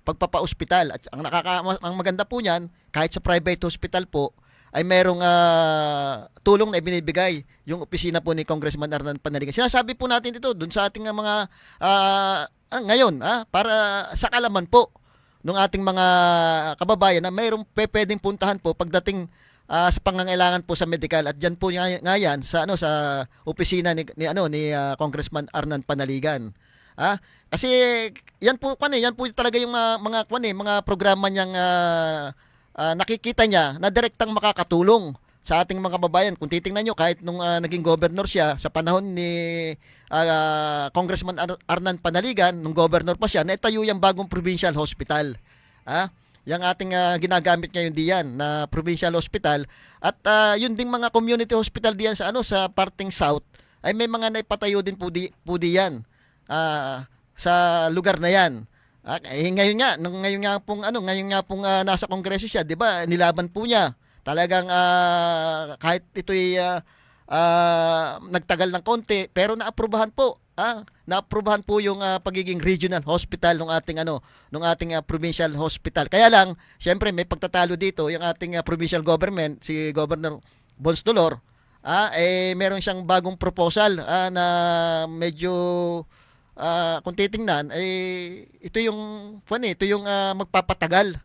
[SPEAKER 5] pagpapa-ospital. At ang maganda po niyan, kahit sa private hospital po, ay merong tulong na ibinibigay yung opisina po ni Congressman Arnan Panaligan. Sinasabi po natin ito doon sa ating mga ngayon, para sa kalaman po ng ating mga kababayan na mayroong pwedeng puntahan po pagdating sa pangangailangan po sa medical. At diyan po nga yan sa opisina ni Congressman Arnan Panaligan. Kasi yan po talaga yung mga programa niyang nakikita niya na direktang makakatulong sa ating mga kababayan. Kung titingnan nyo, kahit nung naging governor siya sa panahon ni Congressman Arnan Panaligan, nung governor pa siya, naitayo yung bagong provincial hospital. Yung ating ginagamit ngayon diyan na provincial hospital. At yun ding mga community hospital diyan sa parting south, ay may mga naipatayo din po diyan sa lugar na yan. Ngayon nga pong nasa kongreso siya, 'di ba? Nilaban po niya. Talagang kahit ito'y nagtagal ng konti, pero naaprubahan po. Naaprubahan po yung pagiging regional hospital ng ating provincial hospital. Kaya lang, siyempre may pagtatalo dito yung ating provincial government, si Governor Bons Dolor. Meron siyang bagong proposal na medyo kung titingnan, ito yung magpapatagal.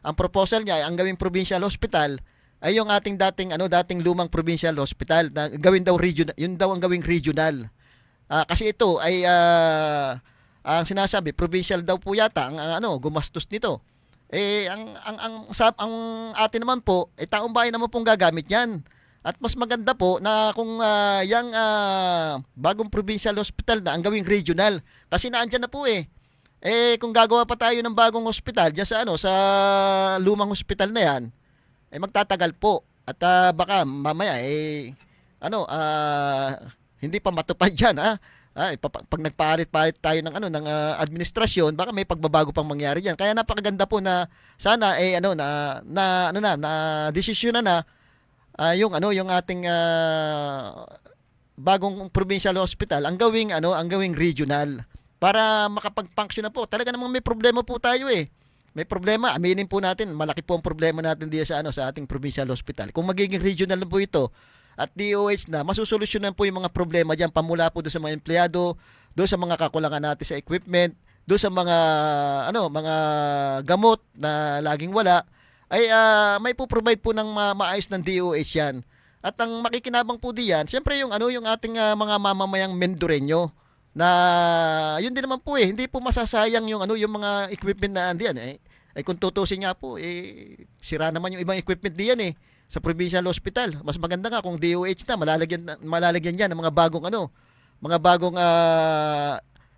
[SPEAKER 5] Ang proposal niya, ang gawing provincial hospital ay yung ating dating lumang provincial hospital na gawin daw regional, yun daw ang gawing regional. Kasi ito ay ang sinasabi, provincial daw po yata ang gumastos nito. Ang atin naman po, taong bayan naman pong gagamit yan. At mas maganda po na kung yung bagong provincial hospital na ang gawing regional. Kasi naandyan na po kung gagawa pa tayo ng bagong hospital diyan sa lumang hospital na yan, magtatagal po. At baka mamaya hindi pa matupad yan. Pag nagpalit-palit tayo ng administrasyon, baka may pagbabago pang mangyari diyan. Kaya napakaganda po na sana na desisyon na yung ating bagong provincial hospital ang gawing regional para makapag-function na po. Talaga namang may problema po tayo May problema, aminin po natin, malaki po ang problema natin diyan sa ating provincial hospital. Kung magiging regional na po ito at DOH na, masusolusyonan po yung mga problema diyan pamula po doon sa mga empleyado, doon sa mga kakulangan natin sa equipment, doon sa mga mga gamot na laging wala. May po-provide po ng maayos ng DOH yan. At ang makikinabang po diyan, siyempre yung ating mga mamamayang Mendoreño na yun din naman po hindi po masasayang yung mga equipment na andiyan kung tutusin nga po sira naman yung ibang equipment diyan sa provincial hospital. Mas maganda nga kung DOH na malalagyan diyan ng mga bagong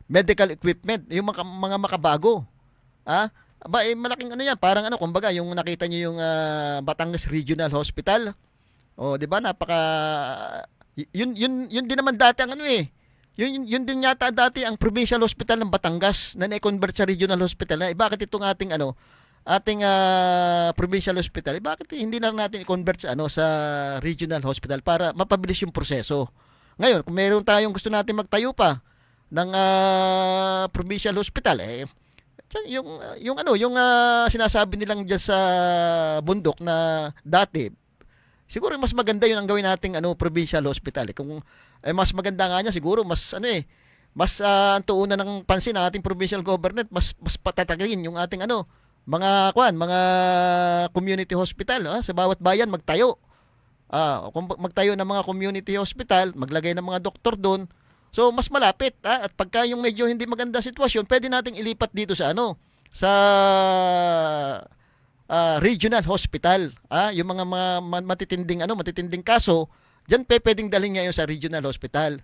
[SPEAKER 5] medical equipment, yung mga makabago. Malaking yan, parang kumbaga yung nakita niyo yung Batangas Regional Hospital. 'Di ba? Yun din naman dati ang Yun din yata dati ang provincial hospital ng Batangas na na-convert sa regional hospital. Bakit itong ating provincial hospital, bakit hindi na natin i-convert sa regional hospital para mapabilis yung proseso? Ngayon, kung meron tayong gusto natin magtayo pa ng provincial hospital, yung sinasabi nilang diyan sa bundok na dati, siguro mas maganda yun ang gawin nating provincial hospital. Kung mas maganda nga niya, siguro mas ang tuunan ng pansin ng ating provincial government, mas patatagin yung ating mga community hospital sa bawat bayan magtayo. Kung magtayo ng mga community hospital, maglagay ng mga doktor doon. So mas malapit at pagka yung medyo hindi maganda sitwasyon, pwede nating ilipat dito sa regional hospital. Yung mga matitinding kaso, diyan pwedeng dalhin ngayon sa regional hospital.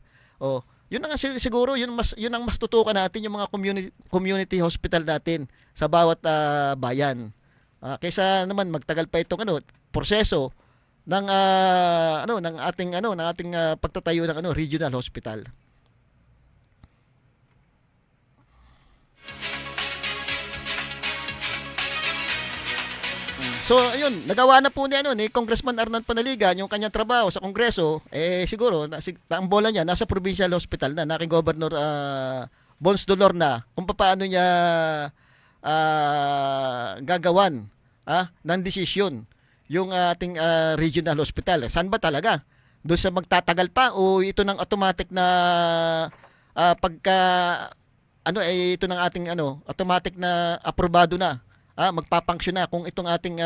[SPEAKER 5] Yun ang siguro yun ang mas tutukan natin yung mga community hospital natin sa bawat bayan. Kaysa naman magtagal pa itong proseso ng ng ating pagtatayo ng regional hospital. So, ayun, nagawa na po ni Congressman Arnan Panaligan yung kanyang trabaho sa Kongreso. Siguro, ang bola niya nasa provincial hospital na, kay Governor Bons Dolor na, kung paano niya gagawan ng desisyon yung ating regional hospital. Saan ba talaga? Doon sa magtatagal pa o ito ng automatic na ito ng ating automatic na aprobado na, magpapunction na kung itong ating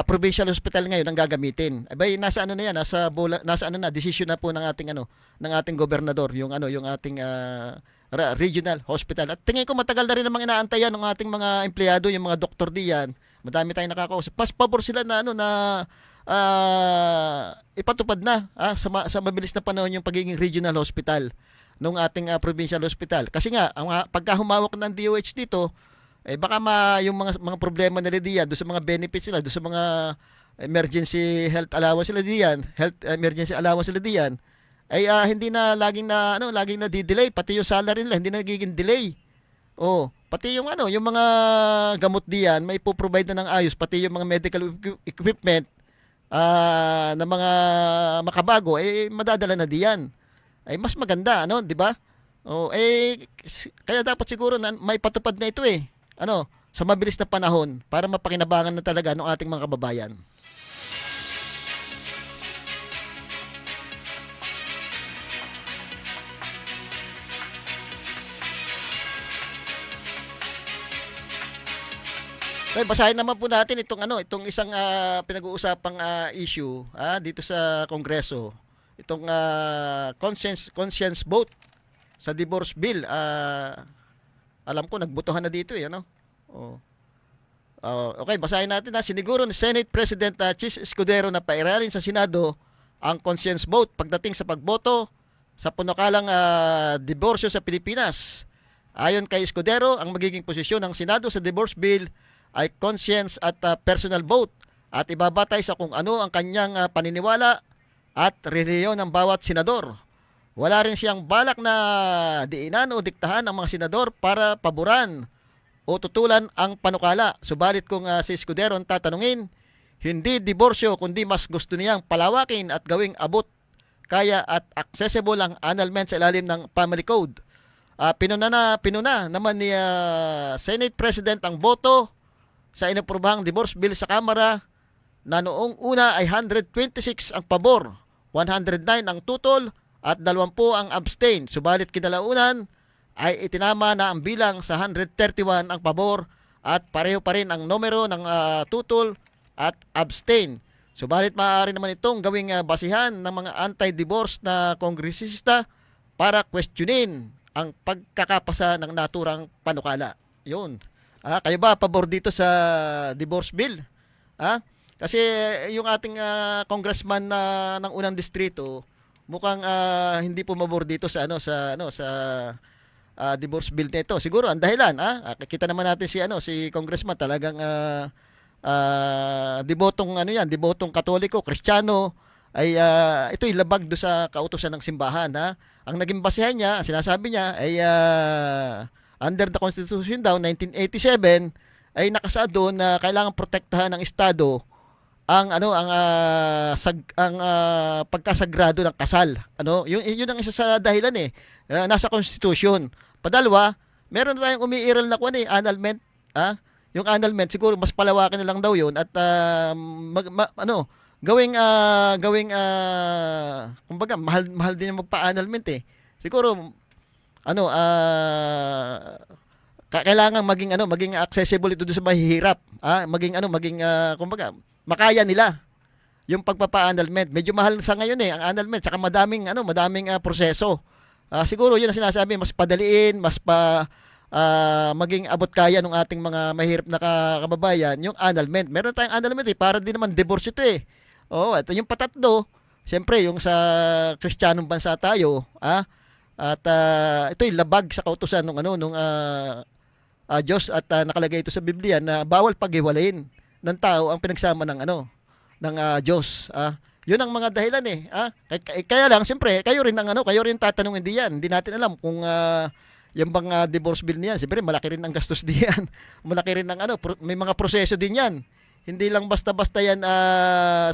[SPEAKER 5] provincial hospital ngayon ang gagamitin. Abay, nasa na yan, nasa desisyon na po ng ating gobernador yung ating regional hospital. At tingin ko matagal na rin namang inaantayan ng ating mga empleyado, yung mga doktor diyan. Madami tayong nakakausap. Pas pabor sila na ipatupad na sa mabilis na panahon yung pagiging regional hospital ng ating provincial hospital. Kasi nga, pagka humawak ng DOH dito, baka yung mga problema nila diyan, doon sa mga benefits nila, doon sa mga emergency health allowance nila diyan, emergency allowance nila diyan, ay hindi na laging na di-delay, pati yung salary nila hindi na nagiging delay. Pati yung yung mga gamot diyan, may po-provide na ng ayos, pati yung mga medical equipment na mga makabago madadala na diyan. Ay mas maganda, di ba? Kaya dapat siguro may patupad na ito sa mabilis na panahon para mapakinabangan na talaga ng ating mga kababayan. Okay, basahin naman po natin itong isang pinag-uusapang issue dito sa Kongreso. Itong conscience vote sa divorce bill. Alam ko nagbotohan na dito okay, basahin natin siniguro ni Senate President Chis Escudero na pairalin sa Senado ang conscience vote pagdating sa pagboto sa punukalang diborsyo sa Pilipinas. Ayon kay Escudero, ang magiging posisyon ng Senado sa divorce bill ay conscience at personal vote at ibabatay sa kung ano ang kanyang paniniwala at relihiyon ng bawat senador. Wala rin siyang balak na diinan o diktahan ang mga senador para paboran o tutulan ang panukala. Subalit kung si Escudero ang tatanungin, hindi diborsyo kundi mas gusto niyang palawakin at gawing abot kaya at accessible ang annulment sa ilalim ng Family Code. Pinuna naman ni Senate President ang boto sa inaprobahang divorce bill sa Kamara na noong una ay 126 ang pabor, 109 ang tutol at 20 ang abstain. Subalit kinalaunan ay itinama na ang bilang sa 131 ang pabor at pareho pa rin ang numero ng tutol at abstain. Subalit maaari naman itong gawing basihan ng mga anti-divorce na kongresista para questionin ang pagkakapasa ng naturang panukala. Yun. Kayo ba pabor dito sa divorce bill? Kasi yung ating congressman ng unang distrito mukhang hindi pumabor dito sa divorce bill nito. Siguro ang dahilan, kita naman natin si congressman talagang debotong Katoliko, Kristiyano ay ito'y labag do sa kautusan ng simbahan. Ang naging basehan niya, ang sinasabi niya ay under the Constitution daw 1987 ay nakasaad doon na kailangan protektahan ng Estado ang pagkasagrado ng kasal. Yun ang isa sa dahilan nasa Constitution. Padalwa, meron na tayong umiiral na annulment. Yung annulment siguro mas palawakin na lang daw yun at kumbaga mahal din yung magpa-annulment Siguro kailangan maging accessible ito sa mahihirap. Kumbaga makaya nila yung pagpapa-annulment. Medyo mahal sa ngayon ang annulment, saka madaming proseso. Siguro yun ang sinasabi, mas padaliin, mas maging abot kaya ng ating mga mahirap na kababayan, yung annulment. Meron tayong annulment para din naman divorce ito eh. Oo, ito yung patatlo. Siyempre, yung sa Kristiyanong bansa tayo, at ito yung labag sa kautusan nung Diyos at nakalagay ito sa Biblia na bawal paghiwalayin ng tao ang pinagsama ng Diyos. Yun ang mga dahilan eh. Kaya lang siyempre kayo rin tatanungin diyan. Hindi natin alam kung yung bang divorce bill niyan. Siyempre malaki rin ang gastos diyan. Malaki rin ang may mga proseso din yan. Hindi lang basta-basta yan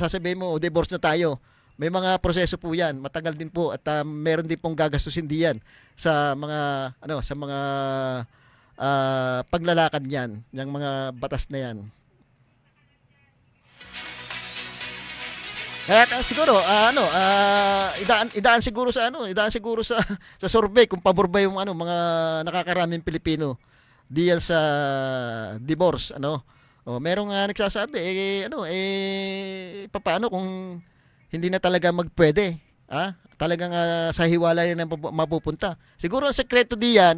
[SPEAKER 5] sasabihin mo divorce na tayo. May mga proseso po yan. Matagal din po at meron din pong gagastusin diyan sa mga paglalakad niyan, yung mga batas na yan. Kaya siguro idaan siguro sa sa survey kung pabor ba yung mga nakakaraming Pilipino diyan sa divorce merong nagsasabi papaano kung hindi na talaga magpwede talagang sa hiwalay na mapupunta. Siguro ang sekreto diyan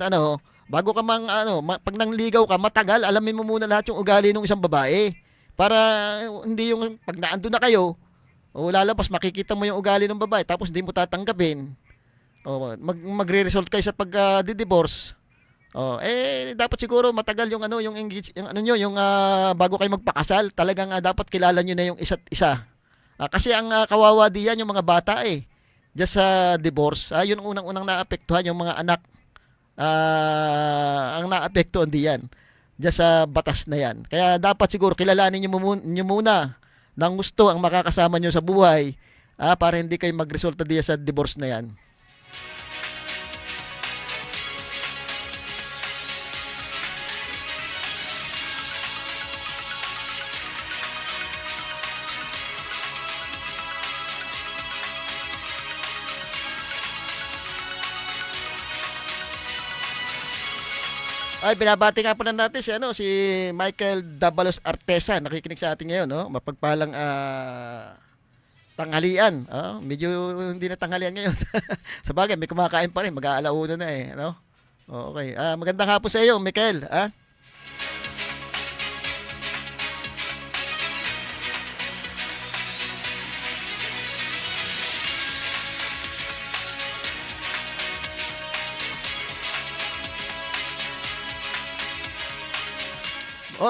[SPEAKER 5] bago ka pag nangligaw ka matagal alamin mo muna lahat yung ugali ng isang babae para hindi yung pag naandun na kayo lalabas makikita mo yung ugali ng babae tapos hindi mo tatanggapin. Magre-result kayo sa pag-divorce. Dapat siguro matagal yung bago kayo magpakasal, talagang dapat kilala niyo na yung isa't isa. Kasi ang kawawa diyan yung mga bata just sa divorce. Yun unang naapektuhan yung mga anak. Ang naapektuhan diyan just sa batas na yan. Kaya dapat siguro kilalanin niyo muna ng gusto ang makakasama nyo sa buhay para hindi kayo magresulta diya sa divorce na yan. Ay, binabati nga pala natin si Michael Dabalos Artesa, nakikinig sa atin ngayon, mapagpalang tanghalian. Medyo hindi na tanghalian ngayon. Sabagay, may kumakain pa rin, mag-aalauna na Okay. Magandang hapon sa iyo, Michael,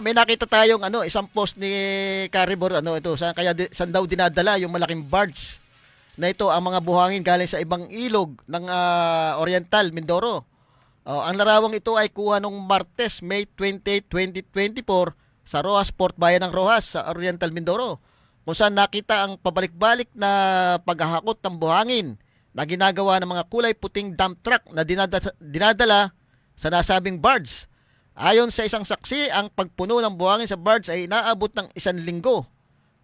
[SPEAKER 5] may nakita tayong isang post ni Caribor saan daw dinadala yung malaking barge na ito ang mga buhangin galing sa ibang ilog ng Oriental Mindoro. Ang larawang ito ay kuha nung Martes, May 28, 2024 sa Rojas Port, bayan ng Rojas sa Oriental Mindoro, kung saan nakita ang pabalik-balik na paghahakot ng buhangin na ginagawa ng mga kulay puting dump truck na dinadala sa nasabing barge. Ayon sa isang saksi, ang pagpuno ng buhangin sa barge ay inaabot ng 1 linggo.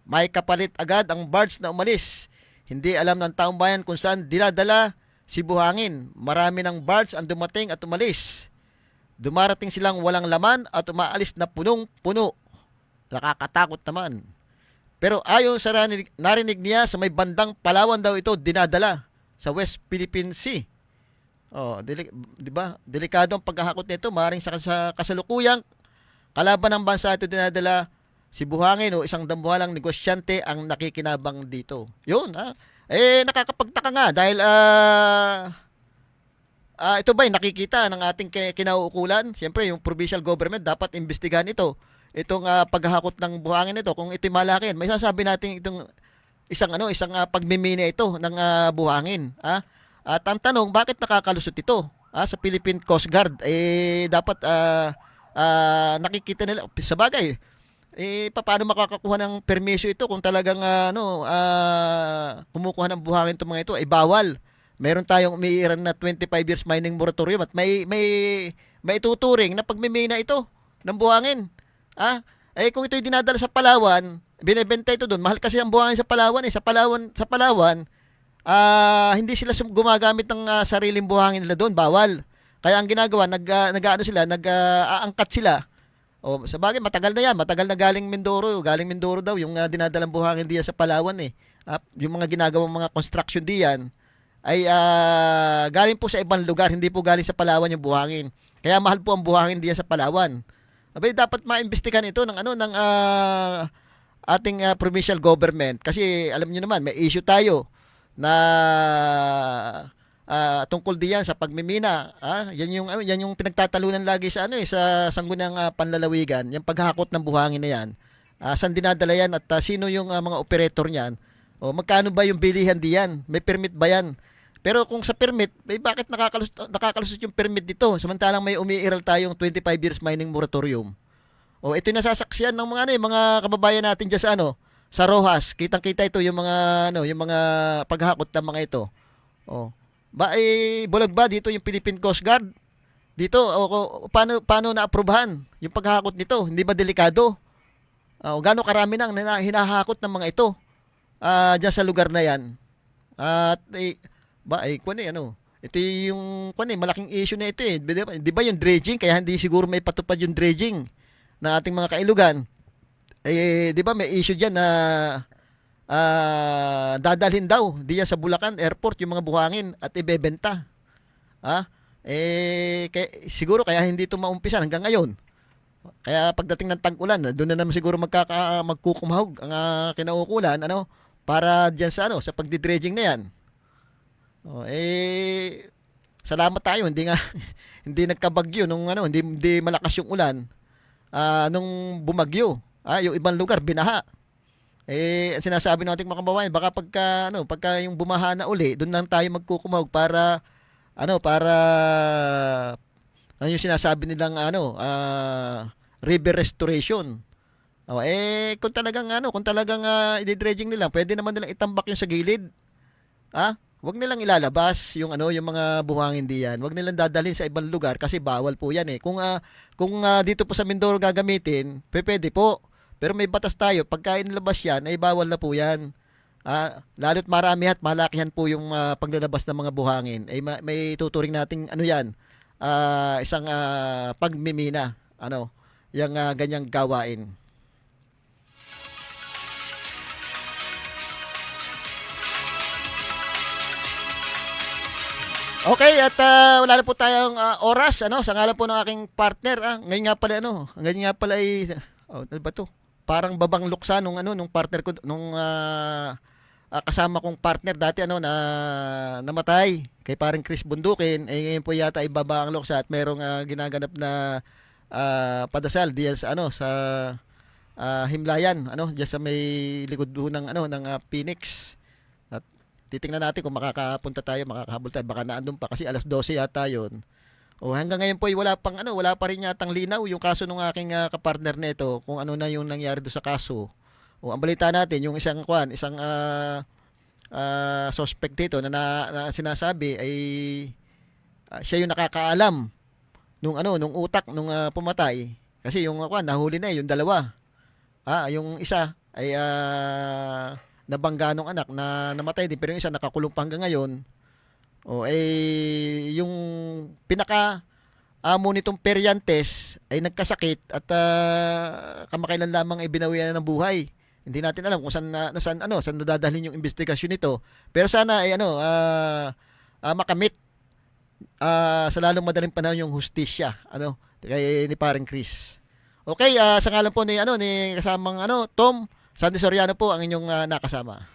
[SPEAKER 5] May kapalit agad ang barge na umalis. Hindi alam ng taong bayan kung saan dinadala si buhangin. Marami ng barge ang dumating at umalis. Dumarating silang walang laman at umaalis na punong-puno. Nakakatakot naman. Pero ayon sa narinig niya, sa may bandang Palawan daw ito dinadala sa West Philippine Sea. Di ba? Delikado ang paghahakot nito, maaaring sa kasalukuyang kalaban ng bansa ito dinadala si buhangin isang dambuhalang negosyante ang nakikinabang dito. Yun, nakakapagtaka nga dahil ito ba nakikita ng ating kinauukulan? Siyempre, yung provincial government dapat imbestigahan ito. Itong paghahakot ng buhangin nito, kung ito'y malakin, may sasabi natin itong isang pagmimina ito ng buhangin, At ang tanong, bakit nakakalusot ito? Sa Philippine Coast Guard, dapat nakikita nila. Sa bagay, paano makakakuha ng permiso ito kung talagang kumukuha ng buhangin itong mga ito? Bawal. Meron tayong umiiran na 25 years mining moratorium at may ituturing na pagmimina ito ng buhangin. Kung ito'y dinadala sa Palawan, binebenta ito doon. Mahal kasi ang buhangin sa Palawan. Sa Palawan, hindi sila gumagamit ng sariling buhangin nila doon, bawal. Kaya ang ginagawa, nag-aangkat sila. Sa bagay, matagal na galing Mindoro daw yung dinadalang buhangin diyan sa Palawan yung mga ginagawang mga construction diyan ay galing po sa ibang lugar, hindi po galing sa Palawan yung buhangin. Kaya mahal po ang buhangin diyan sa Palawan. Abay, dapat maimbestigahan ito ng ating provincial government kasi alam niyo naman may issue tayo na tungkol diyan sa pagmimina. Yan yung pinagtatalunan lagi sa sa Sangguniang Panlalawigan, yung paghakot ng buhangin na yan. Saan dinadala yan at sino yung mga operator niyan? O magkano ba yung bilihan diyan? May permit ba yan? Pero kung sa permit, bakit nakakalusot yung permit dito? Samantalang may umiiral tayong 25 years mining moratorium. O ito yung nasasaksiyan ng mga kababayan natin diyan sa sa Rojas. Kitang-kita ito yung mga paghakot ng mga ito. O bulag ba dito yung Philippine Coast Guard? Dito paano naaprubahan yung paghakot nito? Hindi ba delikado? Gaano karami nang hinahakot ng mga ito diyan sa lugar na yan? At ito yung malaking issue na ito eh. Di ba yung dredging, kaya hindi siguro may patupad yung dredging ng ating mga kailugan. Di ba may issue diyan na dadalhin daw diyan sa Bulacan Airport yung mga buhangin at ibebenta. Siguro kaya hindi ito maumpisa hanggang ngayon. Kaya pagdating ng tag-ulan, doon na naman siguro magkukumahog ang kinaukulan para diyan sa pagdidredging na yan. Salamat tayo hindi hindi nagkabagyo nung hindi malakas yung ulan nung bumagyo. Yung ibang lugar binaha. Sinasabi ng ating mga kababayan baka pagka yung bumaha na uli, doon lang tayo magkukumahog para yung sinasabi nilang river restoration. Kung talagang i-dredging nila, pwede naman nilang itambak yung sa gilid. Wag nilang ilalabas yung mga buhangin diyan. Wag nilang dadalhin sa ibang lugar kasi bawal po 'yan eh. Kung dito po sa Mindoro gagamitin, pwede po. Pero may batas tayo, pagka inilabas 'yan ay bawal na po 'yan. Lalo't marami at malakihan po yung paglalabas ng mga buhangin. May tuturing nating isang pagmimina, yung ganyang gawain. Okay, at wala na po tayong oras sa ngalan po ng aking partner. Ngayon nga pala ay ano ba to? Parang babang luksa nung partner ko nung kasama kong partner dati na namatay kay parang Chris Bundukin. Ngayon po yata ay babang luksa at merong ginaganap na padasal diyan sa Himlayan, diyan sa may likod ng Phoenix. Titingnan natin kung makakapunta tayo, makakahabol tayo. Baka naandun pa kasi alas 12 yata yun. Hanggang ngayon po wala pa rin yatang linaw yung kaso ng aking kapartner nito kung ano na yung nangyari do sa kaso. Ang balita natin yung isang suspect dito na sinasabi ay siya yung nakakaalam nung utak nung pumatay. Kasi yung nahuli na yung dalawa. Yung isa ay nabangga nung anak na namatay din pero yung isa nakakulong pa hanggang ngayon. Yung pinaka amo nitong Periantes ay nagkasakit at kamakailan lamang ay binawian ng buhay. Hindi natin alam kung saan nadadalhin yung investigasyon nito. Pero sana ay makamit sa lalong madaling panahon yung hustisya kay ni Pareng Chris. Okay, sa ngalan po ni kasamang Tom Sandy Soriano po ang inyong nakasama.